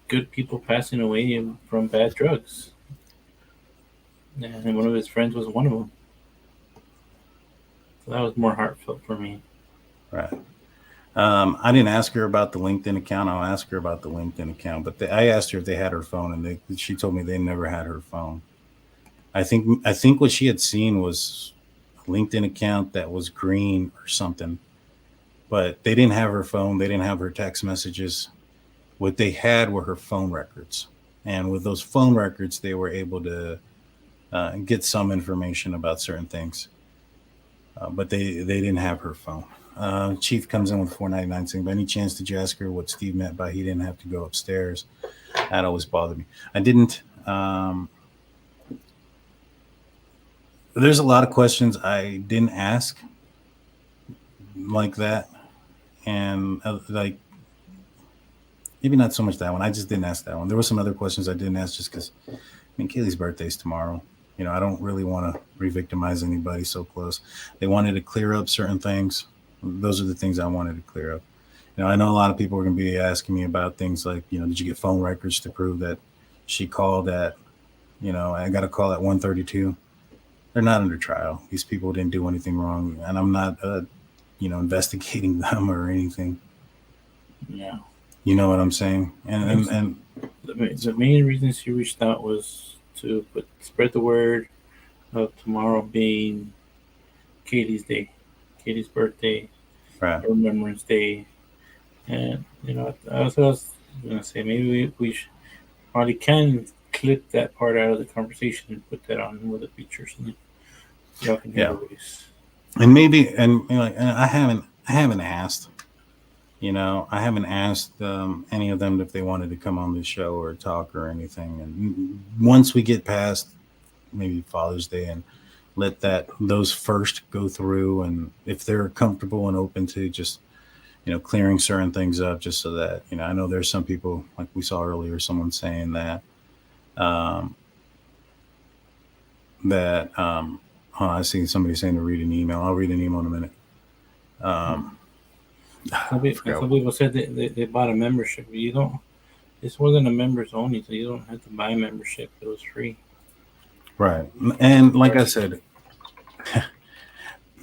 good people passing away from bad drugs. And one of his friends was one of them. So that was more heartfelt for me. Right. I didn't ask her about the LinkedIn account. I'll ask her about the LinkedIn account, but I asked her if they had her phone, and she told me they never had her phone. I think what she had seen was a LinkedIn account that was green or something, but they didn't have her phone. They didn't have her text messages. What they had were her phone records, and with those phone records, they were able to get some information about certain things, but they didn't have her phone. Chief comes in with $4.99 saying, by any chance did you ask her what Steve meant by he didn't have to go upstairs? That always bothered me. I didn't. There's a lot of questions I didn't ask like that, and maybe not so much that one. I just didn't ask that one. There were some other questions I didn't ask just because Kaylee's birthday's tomorrow. I don't really want to re-victimize anybody so close. They wanted to clear up certain things. Those are the things I wanted to clear up. I know a lot of people are going to be asking me about things like, did you get phone records to prove that she called at, I got a call at 1:32. They're not under trial. These people didn't do anything wrong, and I'm not, investigating them or anything. Yeah. You know what I'm saying? And the main reason she reached out was to spread the word of tomorrow being Katie's day. Katie's birthday, right. Remembrance Day, and I was gonna say maybe we probably can clip that part out of the conversation and put that on with the features, and y'all can hear the voice. And maybe, and I haven't asked, I haven't asked any of them if they wanted to come on the show or talk or anything. And once we get past maybe Father's Day and let those first go through, and if they're comfortable and open to just clearing certain things up, just so that I know there's some people, like we saw earlier, someone saying that I see somebody saying to read an email. I'll read an email in a minute. Some people said they bought a membership. It's more than a members only, so you don't have to buy a membership. It was free. Right. And like I said,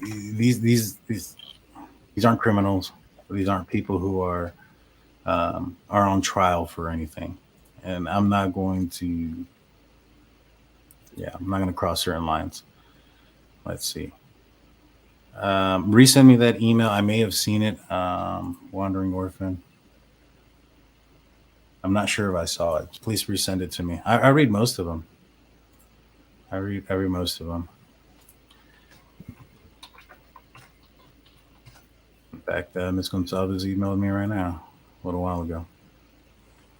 these aren't criminals. These aren't people who are on trial for anything. And I'm not going to cross certain lines. Let's see. Resend me that email. I may have seen it. Wandering Orphan. I'm not sure if I saw it. Please resend it to me. I read most of them. I read most of them. In fact, Ms. Goncalves emailed me right now, a little while ago,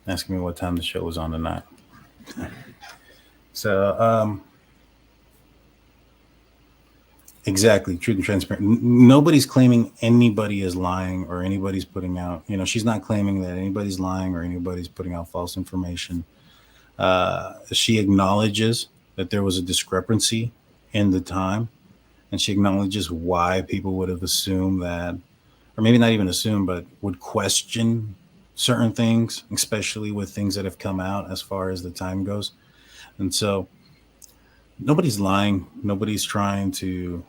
asking me what time the show was on tonight. So, exactly, truth and transparent. Nobody's claiming anybody is lying or anybody's putting out, she's not claiming that anybody's lying or anybody's putting out false information. She acknowledges that there was a discrepancy in the time, and she acknowledges why people would have assumed that, or maybe not even assume, but would question certain things, especially with things that have come out as far as the time goes. And so nobody's lying. Nobody's trying to,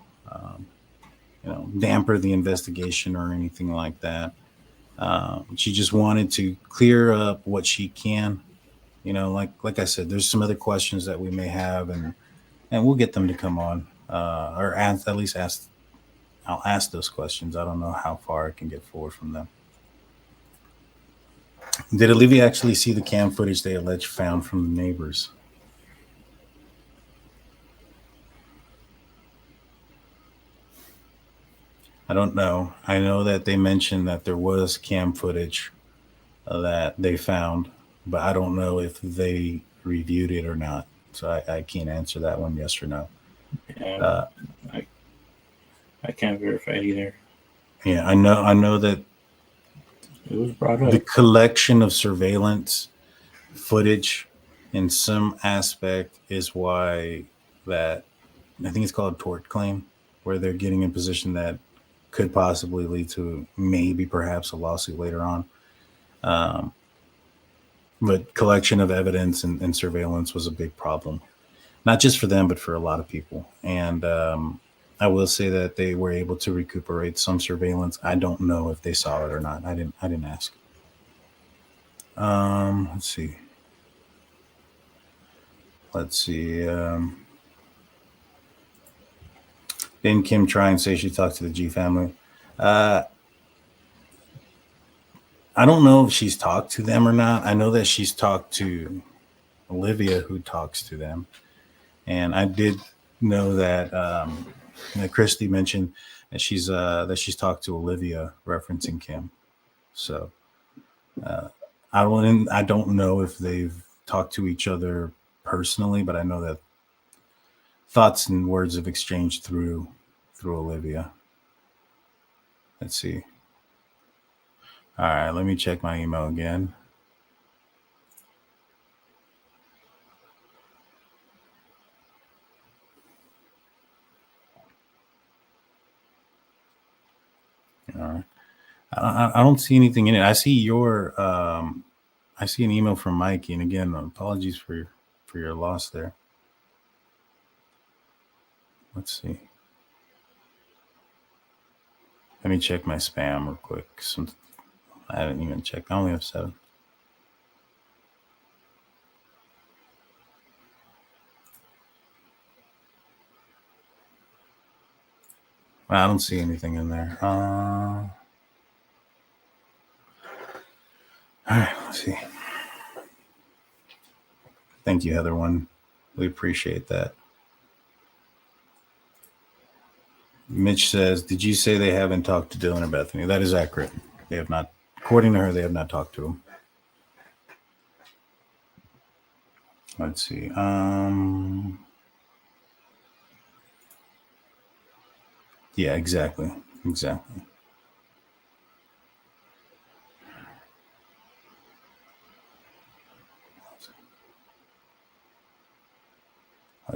damper the investigation or anything like that. She just wanted to clear up what she can. Like I said, there's some other questions that we may have, and we'll get them to come on, or at least ask. I'll ask those questions. I don't know how far I can get forward from them. Did Olivia actually see the cam footage they alleged found from the neighbors? I don't know. I know that they mentioned that there was cam footage that they found, but I don't know if they reviewed it or not. So I can't answer that one, yes or no. Yeah, I can't verify it either. Yeah, I know that It was brought up. the collection of surveillance footage in some aspect is why that, I think it's called a tort claim, where they're getting in position that could possibly lead to maybe perhaps a lawsuit later on. But collection of evidence and surveillance was a big problem, not just for them, but for a lot of people. And I will say that they were able to recuperate some surveillance. I don't know if they saw it or not. I didn't ask. Let's see. Didn't Kim try and say she talked to the G family? I don't know if she's talked to them or not. I know that she's talked to Olivia, who talks to them. And I did know that Kristi mentioned that she's talked to Olivia, referencing Kim. So I don't know if they've talked to each other personally, but I know that thoughts and words have exchanged through Olivia. Let's see. All right, let me check my email again. All right. I don't see anything in it. I see I see an email from Mikey, and again, apologies for your loss there. Let's see. Let me check my spam real quick. I haven't even checked. I only have 7. I don't see anything in there. All right, let's see. Thank you, Heather One. We appreciate that. Mitch says, did you say they haven't talked to Dylan or Bethany? That is accurate. They have not, according to her, they have not talked to him. Let's see. Yeah, exactly. Let's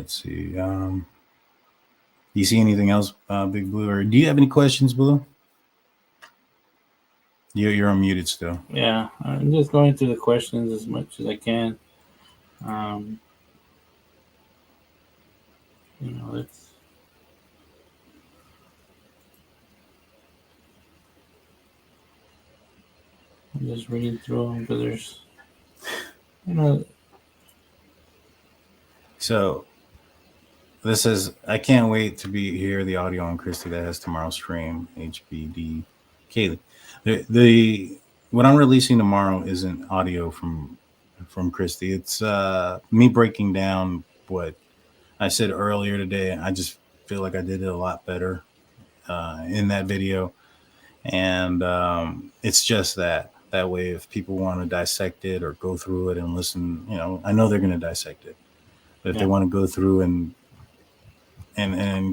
see. Do you see anything else, Big Blue? Or do you have any questions, Blue? You're unmuted still. Yeah, I'm just going through the questions as much as I can. Let's. I'm just reading through them, but there's, So this is, I can't wait to hear the audio on Kristi that has tomorrow's stream, HBD Kaylee. The what I'm releasing tomorrow isn't audio from Kristi. It's me breaking down what I said earlier today. I just feel like I did it a lot better in that video. And it's just that way, if people want to dissect it or go through it and listen, I know they're going to dissect it. But if they want to go through and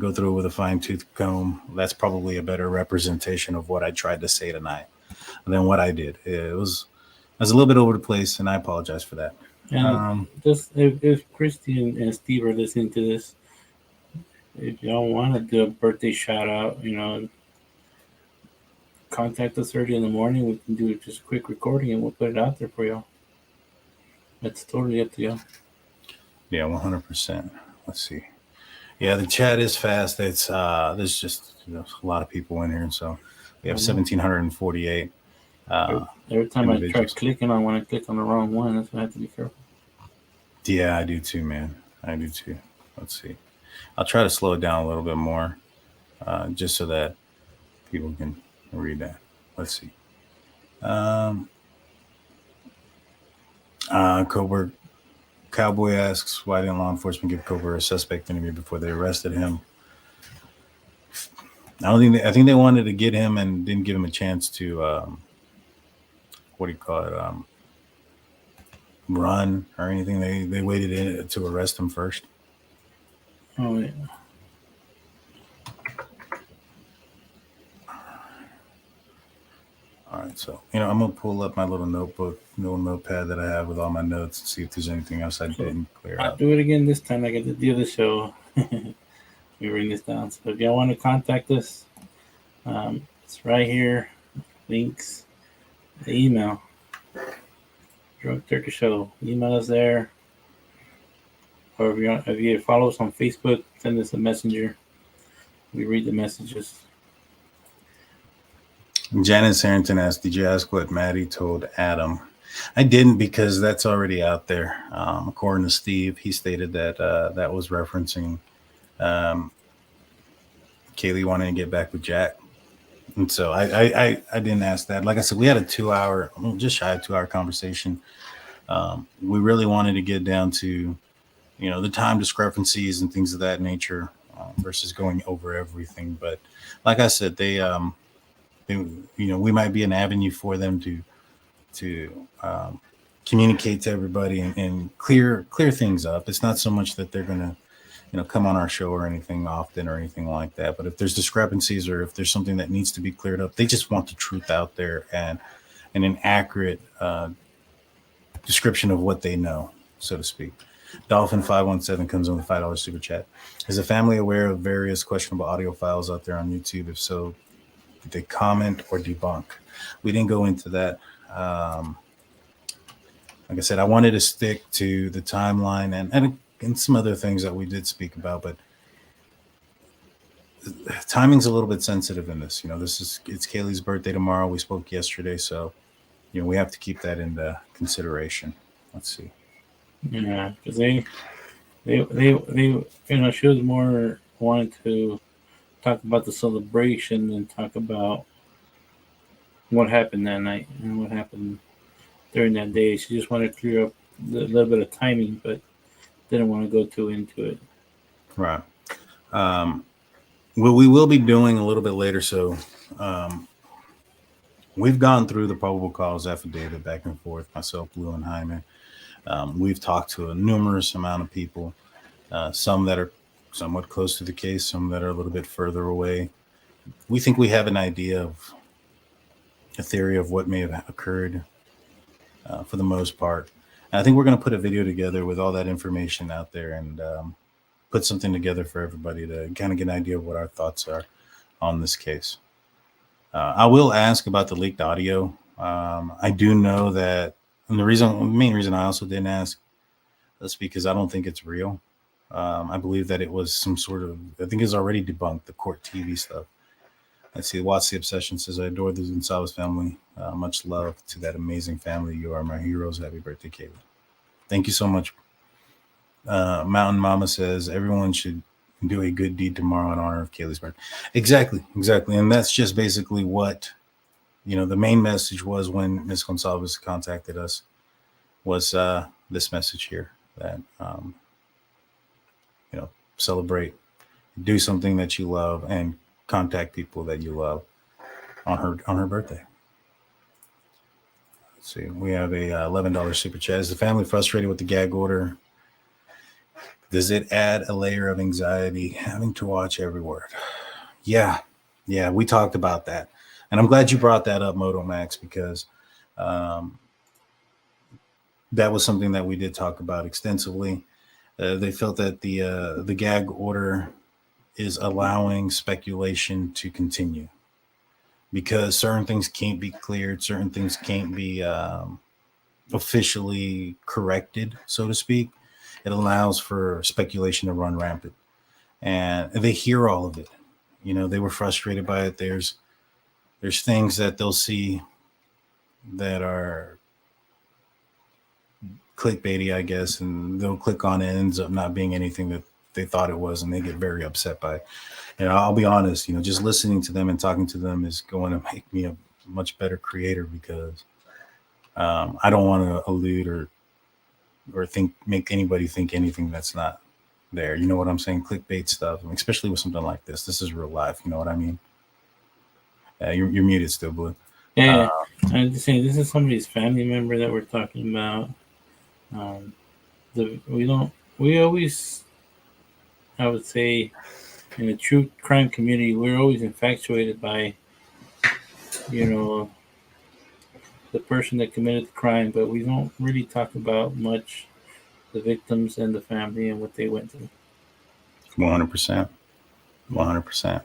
go through it with a fine-tooth comb, that's probably a better representation of what I tried to say tonight than what I did. I was a little bit over the place, and I apologize for that. And just if Kristi and Steve are listening to this, if y'all want to do a birthday shout out, contact us early in the morning. We can do just a quick recording and we'll put it out there for y'all. That's totally up to y'all. Yeah, 100%. Let's see. Yeah, the chat is fast. It's there's just a lot of people in here, so we have 1,748. Every time I try clicking, I want to click on the wrong one. That's why I have to be careful. Yeah, I do too, man. I do too. Let's see. I'll try to slow it down a little bit more, just so that people can read that. Let's see. Kohberger Cowboy asks, why didn't law enforcement give Kohberger a suspect interview before they arrested him? I think they wanted to get him and didn't give him a chance to run or anything. They waited in to arrest him first. Oh yeah. All right, so I'm gonna pull up my little notepad that I have with all my notes and see if there's anything else I didn't clear I'll up. do it again this time. I get to do the show. We bring this down. So if y'all want to contact us, it's right here. Links, the email. Drunk Turkey Show. Email us there. Or if you follow us on Facebook, send us a messenger. We read the messages. Janice Harrington asked, did you ask what Maddie told Adam? I didn't, because that's already out there. According to Steve, he stated that that was referencing Kaylee wanting to get back with Jack. And so I didn't ask that. Like I said, we had a 2 hour, just shy of 2 hour conversation. We really wanted to get down to, the time discrepancies and things of that nature versus going over everything. But like I said, they we might be an avenue for them to communicate to everybody and clear things up. It's not so much that they're going to, come on our show or anything often or anything like that. But if there's discrepancies or if there's something that needs to be cleared up, they just want the truth out there and an accurate description of what they know, so to speak. Dolphin 517 comes on the $5 super chat. Is the family aware of various questionable audio files out there on YouTube? If so, did they comment or debunk? We didn't go into that. Like I said, I wanted to stick to the timeline and some other things that we did speak about, but timing's a little bit sensitive in this. It's Kaylee's birthday tomorrow. We spoke yesterday, so we have to keep that into consideration. Let's see. Yeah, because they she was more wanting to talk about the celebration and talk about what happened that night and what happened during that day. She just wanted to clear up a little bit of timing, but didn't want to go too into it. Right. Well, we will be doing a little bit later. So we've gone through the probable cause affidavit back and forth, myself, Blue, and Hyman. We've talked to a numerous amount of people, some that are somewhat close to the case, some that are a little bit further away. We think we have an idea of a theory of what may have occurred for the most part. And I think we're going to put a video together with all that information out there and put something together for everybody to kind of get an idea of what our thoughts are on this case. I will ask about the leaked audio. I do know that, and the main reason I also didn't ask is because I don't think it's real. I believe that it was some sort of, I think it's already debunked, the court TV stuff. Let's see, Watts the Obsession says, I adore the Goncalves family. Much love to that amazing family. You are my heroes. Happy birthday, Kaylee. Thank you so much. Mountain Mama says, everyone should do a good deed tomorrow in honor of Kaylee's birthday. Exactly. And that's just basically what, the main message was when Ms. Goncalves contacted us was this message here that, celebrate, do something that you love, and contact people that you love on her birthday. Let's see, we have a $11 super chat. Is the family frustrated with the gag order? Does it add a layer of anxiety having to watch every word? Yeah, we talked about that. And I'm glad you brought that up, Moto Max, because that was something that we did talk about extensively. They felt that the gag order is allowing speculation to continue because certain things can't be cleared, certain things can't be officially corrected, so to speak. It allows for speculation to run rampant, and they hear all of it. They were frustrated by it. There's things that they'll see that are clickbaity, I guess, and they'll click on it, and it ends up not being anything that they thought it was, and they get very upset by it. I'll be honest, just listening to them and talking to them is going to make me a much better creator because I don't want to allude or or make anybody think anything that's not there. You know what I'm saying? Clickbait stuff, especially with something like this. This is real life. You know what I mean? You're muted still, Blue. Yeah, I'm just saying this is somebody's family member that we're talking about. We always, I would say, in the true crime community, we're always infatuated by, the person that committed the crime, but we don't really talk about much the victims and the family and what they went through. 100%. 100%.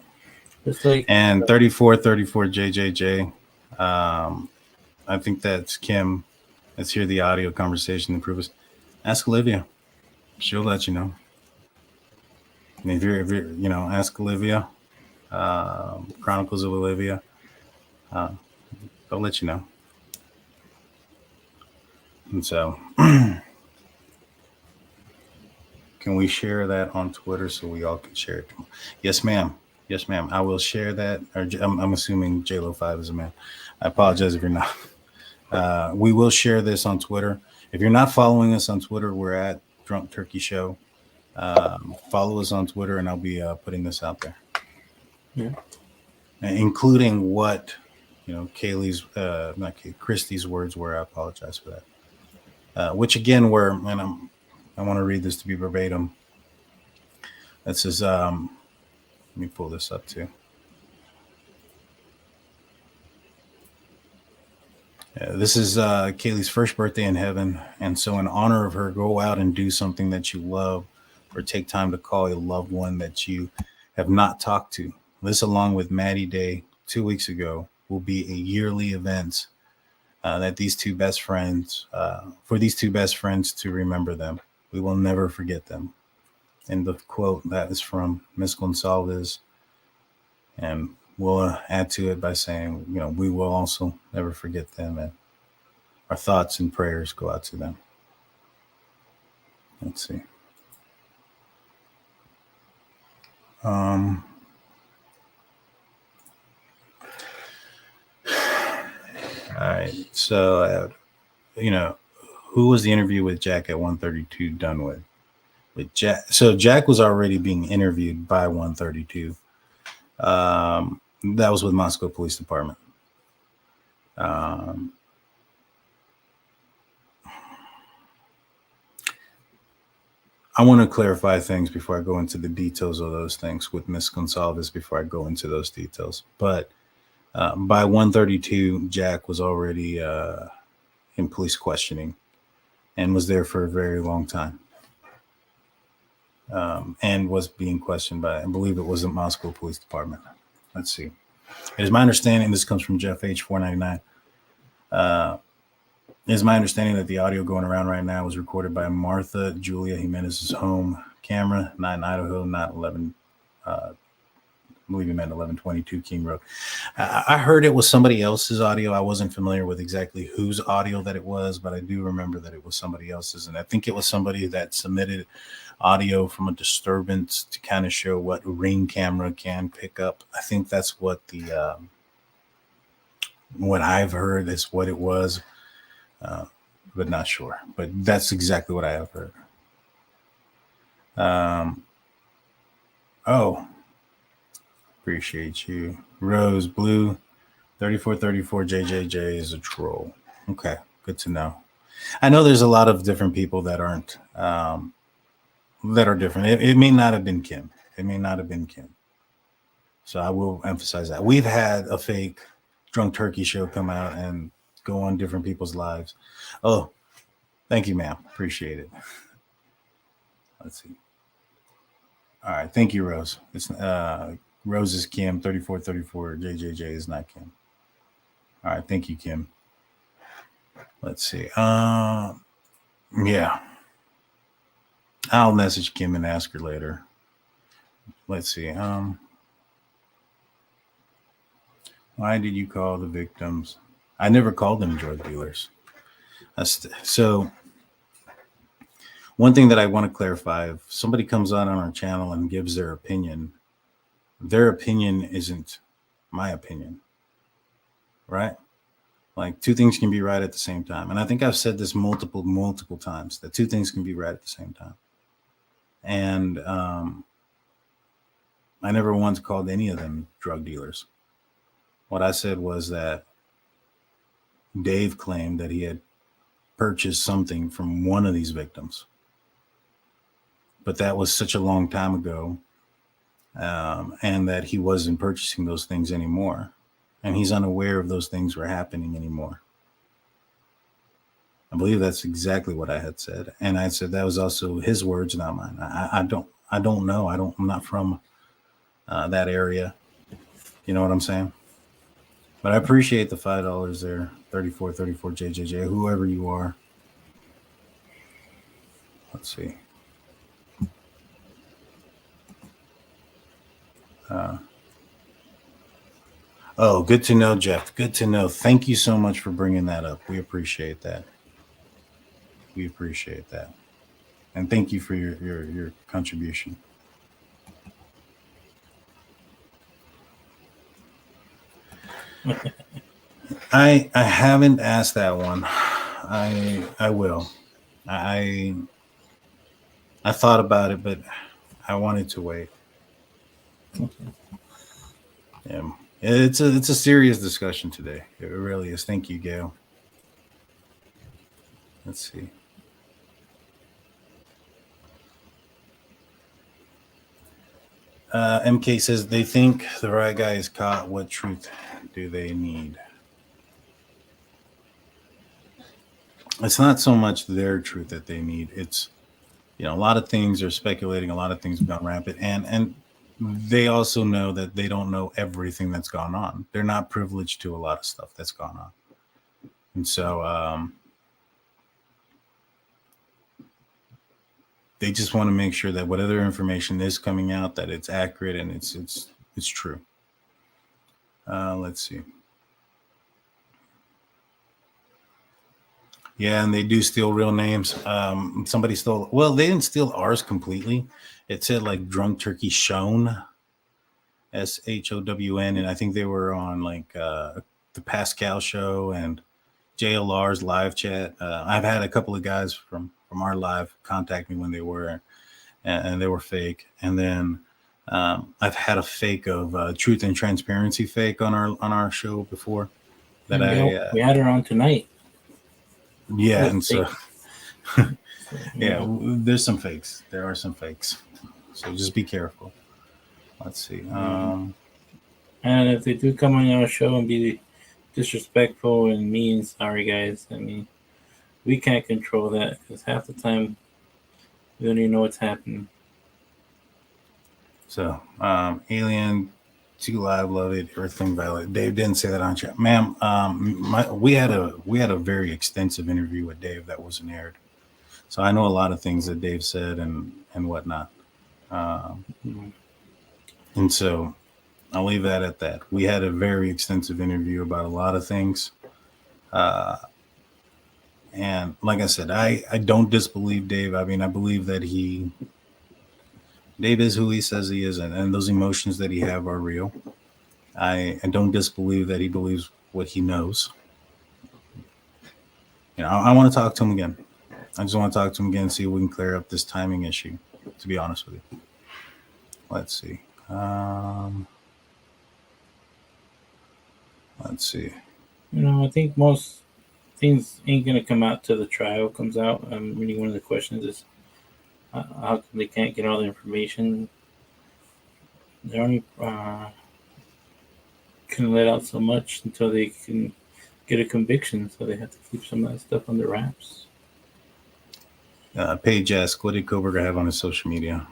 It's like, and 3434 JJJ. I think that's Kim. Let's hear the audio conversation to prove us. Ask Olivia. She'll let you know. And if you're ask Olivia. Chronicles of Olivia. They'll let you know. And so, can we share that on Twitter so we all can share it? Yes, ma'am. Yes, ma'am. I will share that. I'm assuming JLo5 is a man. I apologize if you're not. We will share this on Twitter. If you're not following us on Twitter, we're at Drunk Turkey Show. Follow us on Twitter, and I'll be putting this out there. Yeah. Including what, Kaylee's, Kristi's words were. I apologize for that. Which again were, and I want to read this to be verbatim. That says, let me pull this up too. This is Kaylee's first birthday in heaven. And so in honor of her, go out and do something that you love, or take time to call a loved one that you have not talked to. This, along with Maddie Day 2 weeks ago, will be a yearly event that these two best friends, for these two best friends to remember them. We will never forget them. And the quote that is from Miss Goncalves, and we'll add to it by saying, we will also never forget them, and our thoughts and prayers go out to them. Let's see. All right. So, who was the interview with Jack at 132 done with? With Jack. So Jack was already being interviewed by 132. That was with Moscow Police Department. I want to clarify things before I go into the details of those things with Miss Goncalves before I go into those details. But by 132, Jack was already in police questioning and was there for a very long time. And was being questioned by, I believe it was the Moscow Police Department. Let's see. It is my understanding, this comes from Jeff H499. It is my understanding that the audio going around right now was recorded by Martha Julia Jimenez's home camera, not in Idaho, not 11. I believe he meant 1122 King Road. I heard it was somebody else's audio. I wasn't familiar with exactly whose audio that it was, but I do remember that it was somebody else's. And I think it was somebody that submitted audio from a disturbance to kind of show what a Ring camera can pick up. I think that's what what I've heard is what it was, but not sure. But that's exactly what I have heard. Appreciate you. Rose Blue 3434 JJJ is a troll. Okay, good to know. I know there's a lot of different people that aren't that are different. It may not have been Kim. It may not have been Kim. So I will emphasize that. We've had a fake Drunk Turkey show come out and go on different people's lives. Oh, thank you, ma'am. Appreciate it. Let's see. All right. Thank you, Rose. It's Rose is Kim. 3434 JJJ is not Kim. All right. Thank you, Kim. Let's see. Yeah. I'll message Kim and ask her later. Let's see. Why did you call the victims? I never called them drug dealers. So one thing that I want to clarify, if somebody comes on our channel and gives their opinion isn't my opinion, right? Like, two things can be right at the same time. And I think I've said this multiple times, that two things can be right at the same time. And I never once called any of them drug dealers. What I said was that Dave claimed that he had purchased something from one of these victims. But that was such a long time ago, and that he wasn't purchasing those things anymore. And he's unaware of those things were happening anymore. I believe that's exactly what I had said. And I said that was also his words, not mine. I don't know. I'm not from that area. You know what I'm saying? But I appreciate the $5 there. 34 JJJ, whoever you are. Let's see. Oh, good to know, Jeff. Good to know. Thank you so much for bringing that up. We appreciate that. We appreciate that. And thank you for your contribution. I haven't asked that one. I will. I thought about it, but I wanted to wait. Yeah. It's a serious discussion today. It really is. Thank you, Gail. Let's see. MK says they think the right guy is caught. What truth do they need? It's not so much their truth that they need. It's, a lot of things are speculating. A lot of things have gone rampant, and they also know that they don't know everything that's gone on. They're not privileged to a lot of stuff that's gone on. And so they just want to make sure that whatever information is coming out, that it's accurate and it's true. Let's see. Yeah, and they do steal real names. Somebody stole, well, they didn't steal ours completely. It said like Drunk Turkey Shown, SHOWN, and I think they were on like the Pascal show and JLR's live chat. I've had a couple of guys from our live contact me when they were, and they were fake. And then I've had a fake of Truth and Transparency fake on our show before. That we had her on tonight. Yeah, and so yeah, there's some fakes. There are some fakes, so just be careful. Let's see. And if they do come on our show and be disrespectful and mean, sorry guys. I mean, we can't control that because half the time we don't even know what's happening. So, Alien 2 Live, love it. Earthling Violet. Dave didn't say that on chat, ma'am. We had a very extensive interview with Dave that wasn't aired, so I know a lot of things that Dave said and whatnot. And so I'll leave that at that. We had a very extensive interview about a lot of things. And like I said, I don't disbelieve Dave. I mean, I believe that Dave is who he says he is, and those emotions that he have are real. I don't disbelieve that he believes what he knows. I want to talk to him again. I just want to talk to him again and see if we can clear up this timing issue, to be honest with you. Let's see. Let's see. I think most things ain't going to come out till the trial comes out. I'm reading one of the questions is, how come they can't get all the information? They're only can let out so much until they can get a conviction, so they have to keep some of that stuff under wraps. Paige asked, what did Kohberger have on his social media?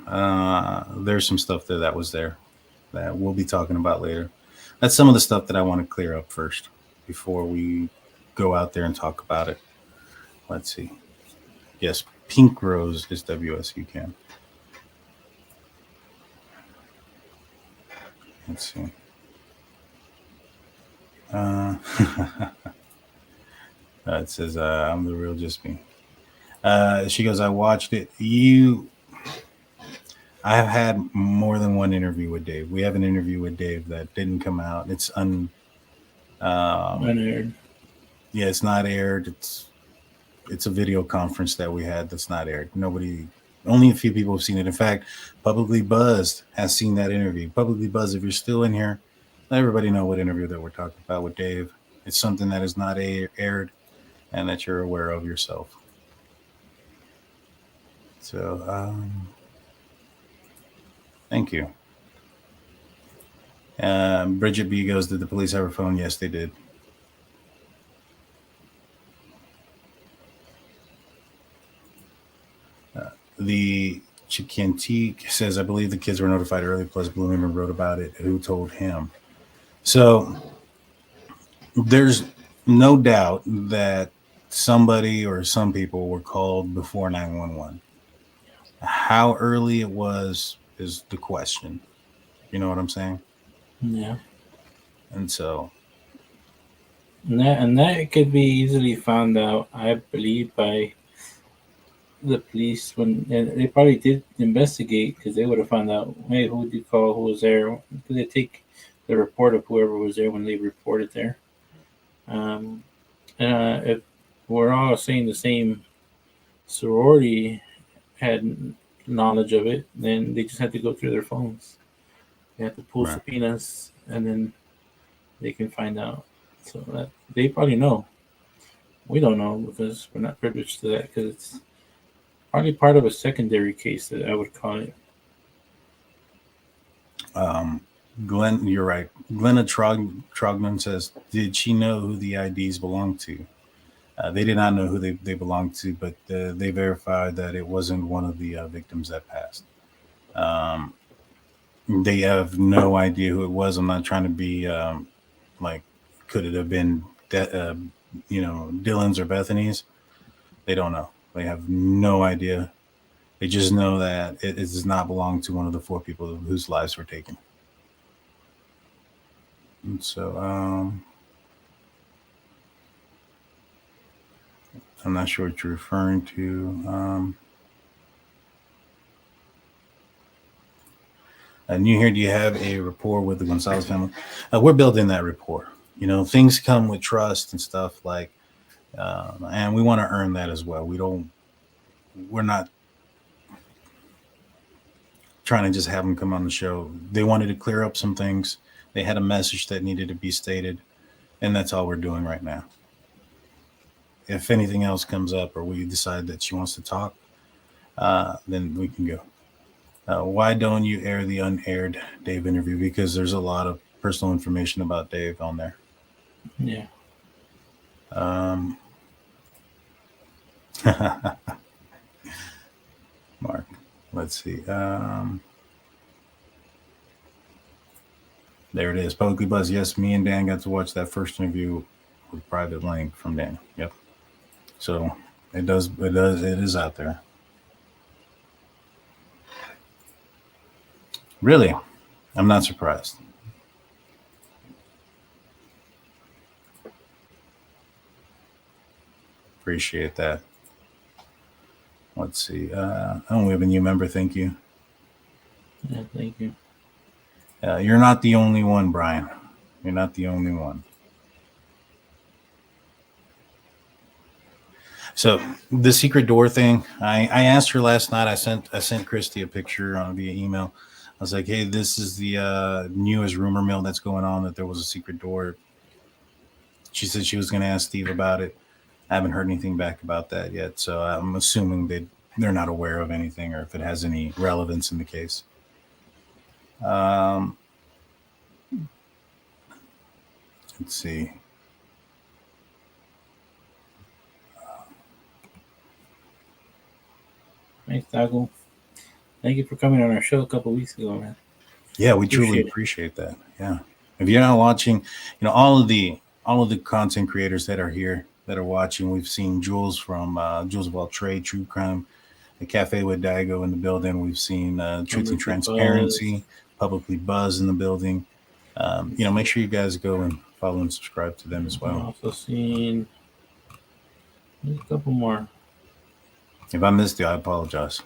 There's some stuff there that was there that we'll be talking about later. That's some of the stuff that I want to clear up first before we go out there and talk about it. Let's see. Yes, Pink Rose is WSUCAN. Let's see. It says, I'm the real just me. She goes, I watched it. I have had more than one interview with Dave. We have an interview with Dave that didn't come out. It's unaired. Yeah, it's not aired. It's a video conference that we had that's not aired. Only a few people have seen it. In fact, Publicly Buzzed has seen that interview. Publicly Buzzed, if you're still in here, let everybody know what interview that we're talking about with Dave. It's something that is not aired and that you're aware of yourself. So, thank you. Bridget B goes, did the police have her phone? Yes, they did. The Chicantique says, I believe the kids were notified early, plus Bloomington wrote about it. Who told him? So there's no doubt that somebody or some people were called before 911. How early it was is the question. You know what I'm saying? Yeah. And so. And that could be easily found out, I believe, by the police and they probably did investigate, because they would have found out, hey, who did you call, who was there? Did they take the report of whoever was there when they reported there? If we're all saying the same sorority had knowledge of it, then they just had to go through their phones. They have to pull subpoenas, and then they can find out. So that they probably know. We don't know because we're not privileged to that, because it's probably part of a secondary case, that I would call it. Glenn, you're right. Glenna Trogman says, did she know who the IDs belonged to? They did not know who they belonged to, but they verified that it wasn't one of the victims that passed. They have no idea who it was. I'm not trying to be like, could it have been, Dylan's or Bethany's? They don't know. They have no idea. They just know that it does not belong to one of the 4 people whose lives were taken. And so, I'm not sure what you're referring to. New here, do you have a rapport with the Goncalves family? We're building that rapport. Things come with trust and stuff like, and we want to earn that as well. We're not trying to just have them come on the show. They wanted to clear up some things. They had a message that needed to be stated, and that's all we're doing right now. If anything else comes up or we decide that she wants to talk, then we can go. Why don't you air the unaired Dave interview? Because there's a lot of personal information about Dave on there. Yeah. Mark, let's see. There it is. Publicly Buzz. Yes, me and Dan got to watch that first interview with private link from Dan. Yep. So it is out there. Really, I'm not surprised. Appreciate that. Let's see. We have a new member. Thank you. Yeah, thank you. You're not the only one, Brian. You're not the only one. So the secret door thing, I asked her last night. I sent Kristi a picture via email. I was like, hey, this is the newest rumor mill that's going on, that there was a secret door. She said she was going to ask Steve about it. I haven't heard anything back about that yet. So I'm assuming they're not aware of anything or if it has any relevance in the case. Let's see. Thanks, Dago. Thank you for coming on our show a couple weeks ago, man. Yeah, we truly appreciate that. Yeah. If you're not watching, all of the content creators that are here, that are watching, we've seen Jules from Jules of All Trade, True Crime, the Cafe with Dago in the building. We've seen Truth and Transparency, Publicly Buzz in the building. Make sure you guys go and follow and subscribe to them as well. I've also seen a couple more. If I missed you, I apologize.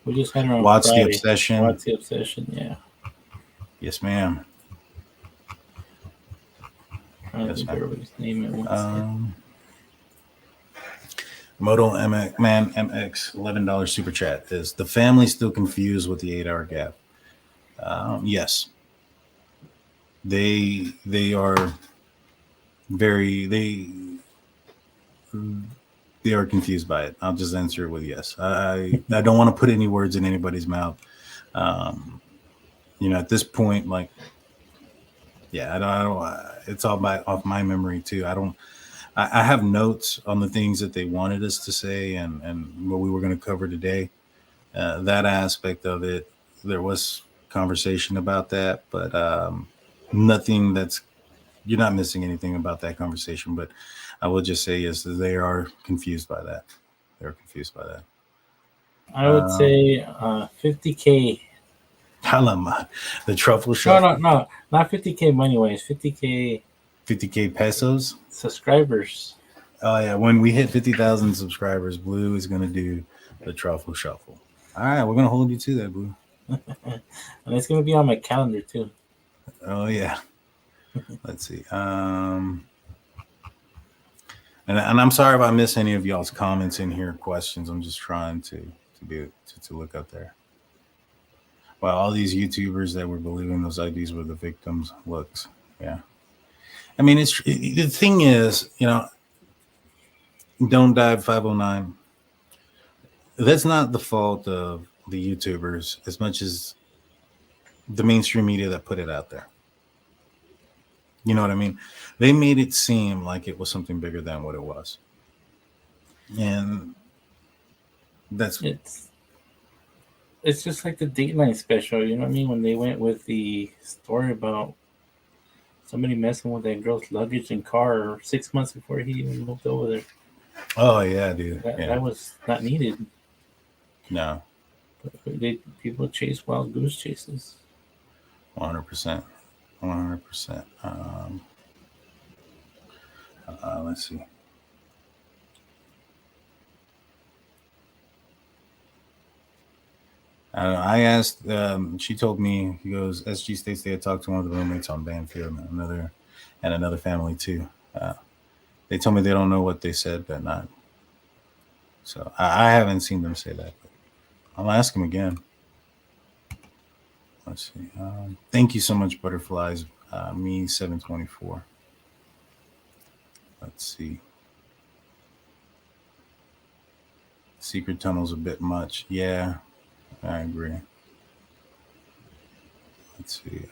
We just had her on What's Friday. the Obsession? What's the Obsession? Yeah. Yes, ma'am. Yes, think ma'am. everybody's name at once. Moto MX, man, MX $11 super chat is the family still confused with the 8-hour gap? Yes, they are very they are confused by it. I'll just answer it with yes. I don't want to put any words in anybody's mouth. At this point, like, yeah, I don't. It's all off my memory too. I have notes on the things that they wanted us to say and what we were going to cover today. That aspect of it, there was conversation about that, but nothing you're not missing anything about that conversation. But I will just say, yes, they are confused by that. They're confused by that. I would say 50K. The truffle shuffle. No, not 50K money wise. 50K pesos. Subscribers. Oh yeah, when we hit 50,000 subscribers, Blue is gonna do the truffle shuffle. All right, we're gonna hold you to that, Blue. And it's gonna be on my calendar too. Oh yeah. Let's see. And I'm sorry if I miss any of y'all's comments in here, questions. I'm just trying to look up there. Well, all these YouTubers that were believing those IDs were the victims. Looks, yeah. I mean, the thing is, Don't Dive 509. That's not the fault of the YouTubers as much as the mainstream media that put it out there. You know what I mean? They made it seem like it was something bigger than what it was. And it's just like the Dateline special, you know what I mean? When they went with the story about somebody messing with that girl's luggage and car 6 months before he even moved over there. Oh yeah, dude. That was not needed. No. People chase wild goose chases. 100%. 100%. Let's see. I asked, she told me, he goes, SG states they had talked to one of the roommates on Banfield and another family too. They told me they don't know what they said that night. So I haven't seen them say that, but I'll ask them again. Let's see. Thank you so much, Butterflies. Me 724. Let's see. Secret tunnel's a bit much. Yeah, I agree. Let's see.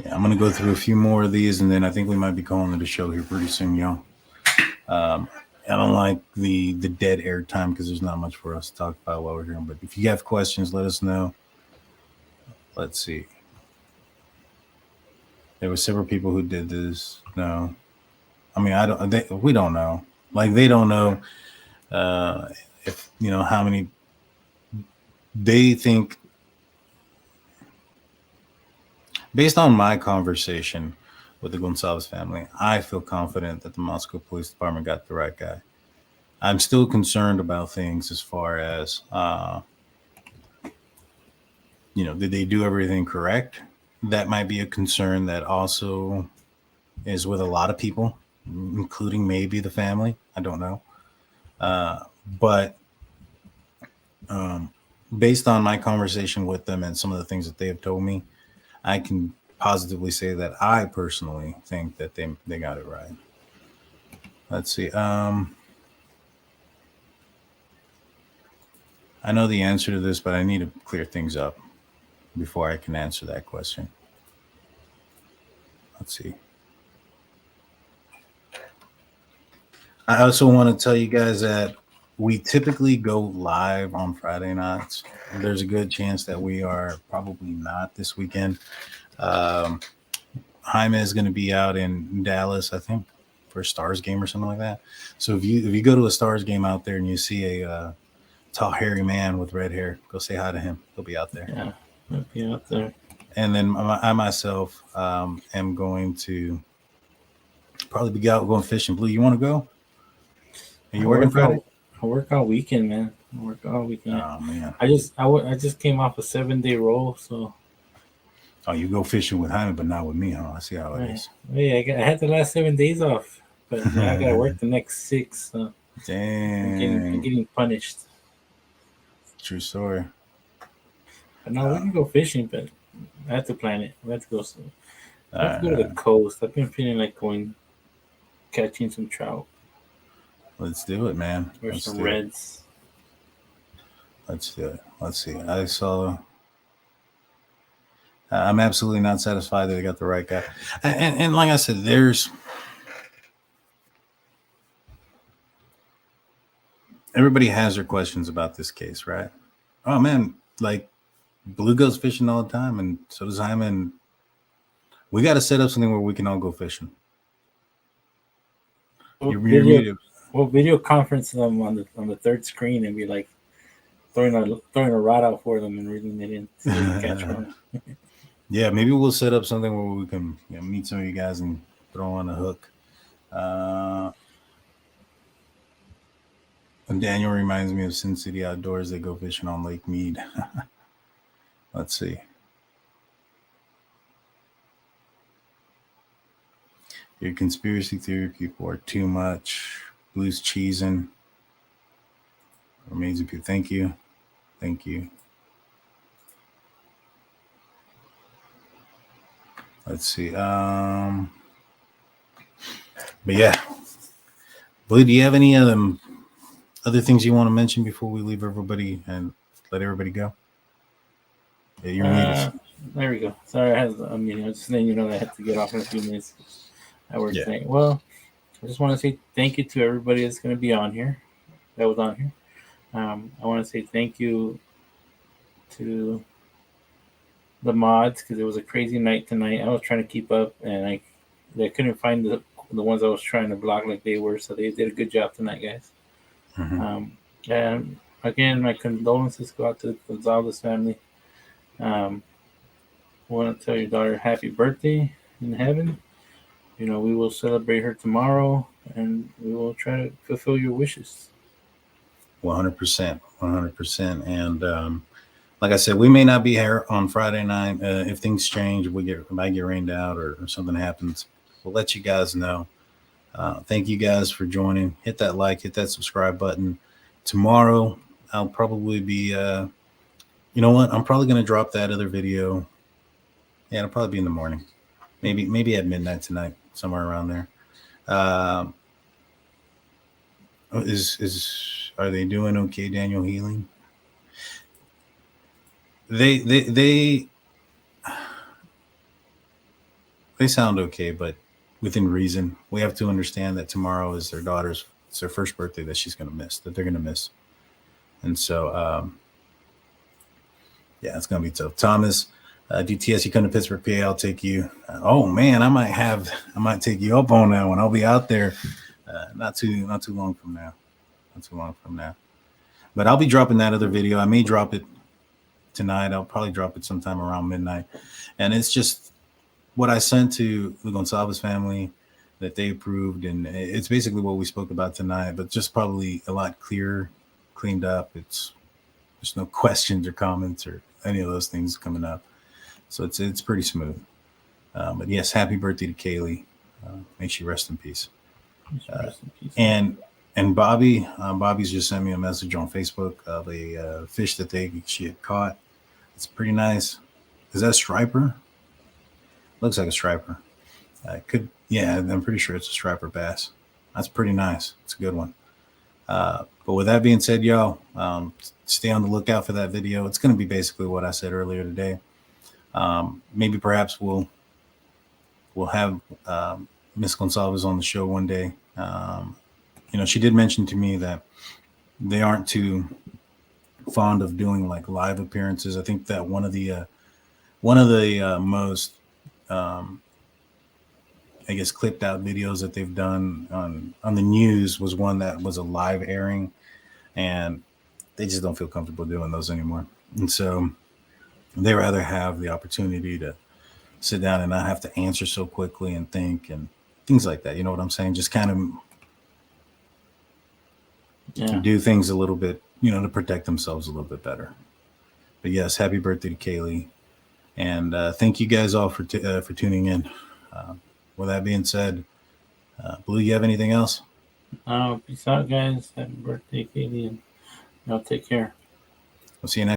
Yeah, I'm gonna go through a few more of these, and then I think we might be calling it a show here pretty soon, y'all. I don't like the dead air time because there's not much for us to talk about while we're here. But if you have questions, let us know. Let's see. There were several people who did this. No, I mean we don't know. Like they don't know if how many they think. Based on my conversation with the Goncalves family, I feel confident that the Moscow Police Department got the right guy. I'm still concerned about things as far as, did they do everything correct? That might be a concern that also is with a lot of people, including maybe the family. I don't know. But based on my conversation with them and some of the things that they have told me, I can positively say that I personally think that they got it right. Let's see. I know the answer to this, but I need to clear things up before I can answer that question. Let's see. I also want to tell you guys that we typically go live on Friday nights. There's a good chance that we are probably not this weekend. Jaime is going to be out in Dallas, I think, for a Stars game or something like that. So if you go to a Stars game out there and you see a tall, hairy man with red hair, go say hi to him. He'll be out there. Yeah, he'll be out there. And then I myself am going to probably be out going fishing. Blue, you want to go? Are you working Friday? I work all weekend, man. I work all weekend. Oh man. I just came off a 7-day roll, so. Oh, you go fishing with Jaime, but not with me, huh? I see how it is. Yeah, I had the last 7 days off, but I got to work the next 6. So Dang. I'm getting punished. True story. But no, we can go fishing, but I have to plan it. We have to go. I have to go to the coast. I've been feeling like catching some trout. Let's do it, man. Or some reds. Let's do it. Let's see. I'm absolutely not satisfied that I got the right guy. And like I said, everybody has their questions about this case, right? Oh man, like Blue goes fishing all the time, and so does Jaime. And we got to set up something where we can all go fishing. We'll video conference them on the third screen and be like throwing a rod out for them and reeling it in so they can catch one. Yeah, maybe we'll set up something where we can meet some of you guys and throw on a hook. And Daniel reminds me of Sin City Outdoors. They go fishing on Lake Mead. Let's see. Your conspiracy theory people are too much. Blue's cheesing. Amazing people. Thank you. Thank you. Let's see. But yeah. Blue, do you have any other things you want to mention before we leave everybody and let everybody go? Yeah, you're muted. There we go. Sorry, I was just letting you know that I had to get off in a few minutes. I work tonight. Well, I just want to say thank you to everybody that's going to be on here. That was on here. I want to say thank you to the mods because it was a crazy night tonight. I was trying to keep up and I couldn't find the ones I was trying to block like they were. So they did a good job tonight, guys. Mm-hmm. And again, my condolences go out to the Goncalves family. I want to tell your daughter happy birthday in heaven. We will celebrate her tomorrow and we will try to fulfill your wishes. 100%. And like I said, we may not be here on Friday night. If things change, if we might get rained out or something happens, we'll let you guys know. Thank you guys for joining. Hit that like, hit that subscribe button. Tomorrow, I'll probably be, you know what? I'm probably going to drop that other video. Yeah, it'll probably be in the morning. Maybe at midnight tonight, somewhere around there. Are they doing okay, Daniel Healing? They sound okay, but within reason. We have to understand that tomorrow is their first birthday that they're going to miss. And so, yeah, it's going to be tough. Thomas, DTS, you come to Pittsburgh, PA, I'll take you. Oh man, I might take you up on that one. I'll be out there not too long from now. But I'll be dropping that other video. I may drop it tonight. I'll probably drop it sometime around midnight. And it's just what I sent to the Goncalves family that they approved. And it's basically what we spoke about tonight, but just probably a lot clearer, cleaned up. There's no questions or comments or any of those things coming up. So it's pretty smooth. But yes, happy birthday to Kaylee. May she rest in peace. And Bobby's just sent me a message on Facebook of a fish that she had caught. It's pretty nice. Is that a striper? Looks like a striper. I'm pretty sure it's a striper bass. That's pretty nice. It's a good one. But with that being said, y'all, stay on the lookout for that video. It's going to be basically what I said earlier today. Maybe perhaps we'll have Miss Goncalves on the show one day. She did mention to me that they aren't too fond of doing like live appearances. I think that one of the most clipped out videos that they've done on the news was one that was a live airing, and they just don't feel comfortable doing those anymore. And so They rather have the opportunity to sit down and not have to answer so quickly and think and things like that. You know what I'm saying? Just kind of do things a little bit, to protect themselves a little bit better. But yes, happy birthday to Kaylee. And thank you guys all for tuning in. With that being said, Blue, you have anything else? Peace out, guys. Happy birthday, Kaylee, and y'all take care. We'll see you next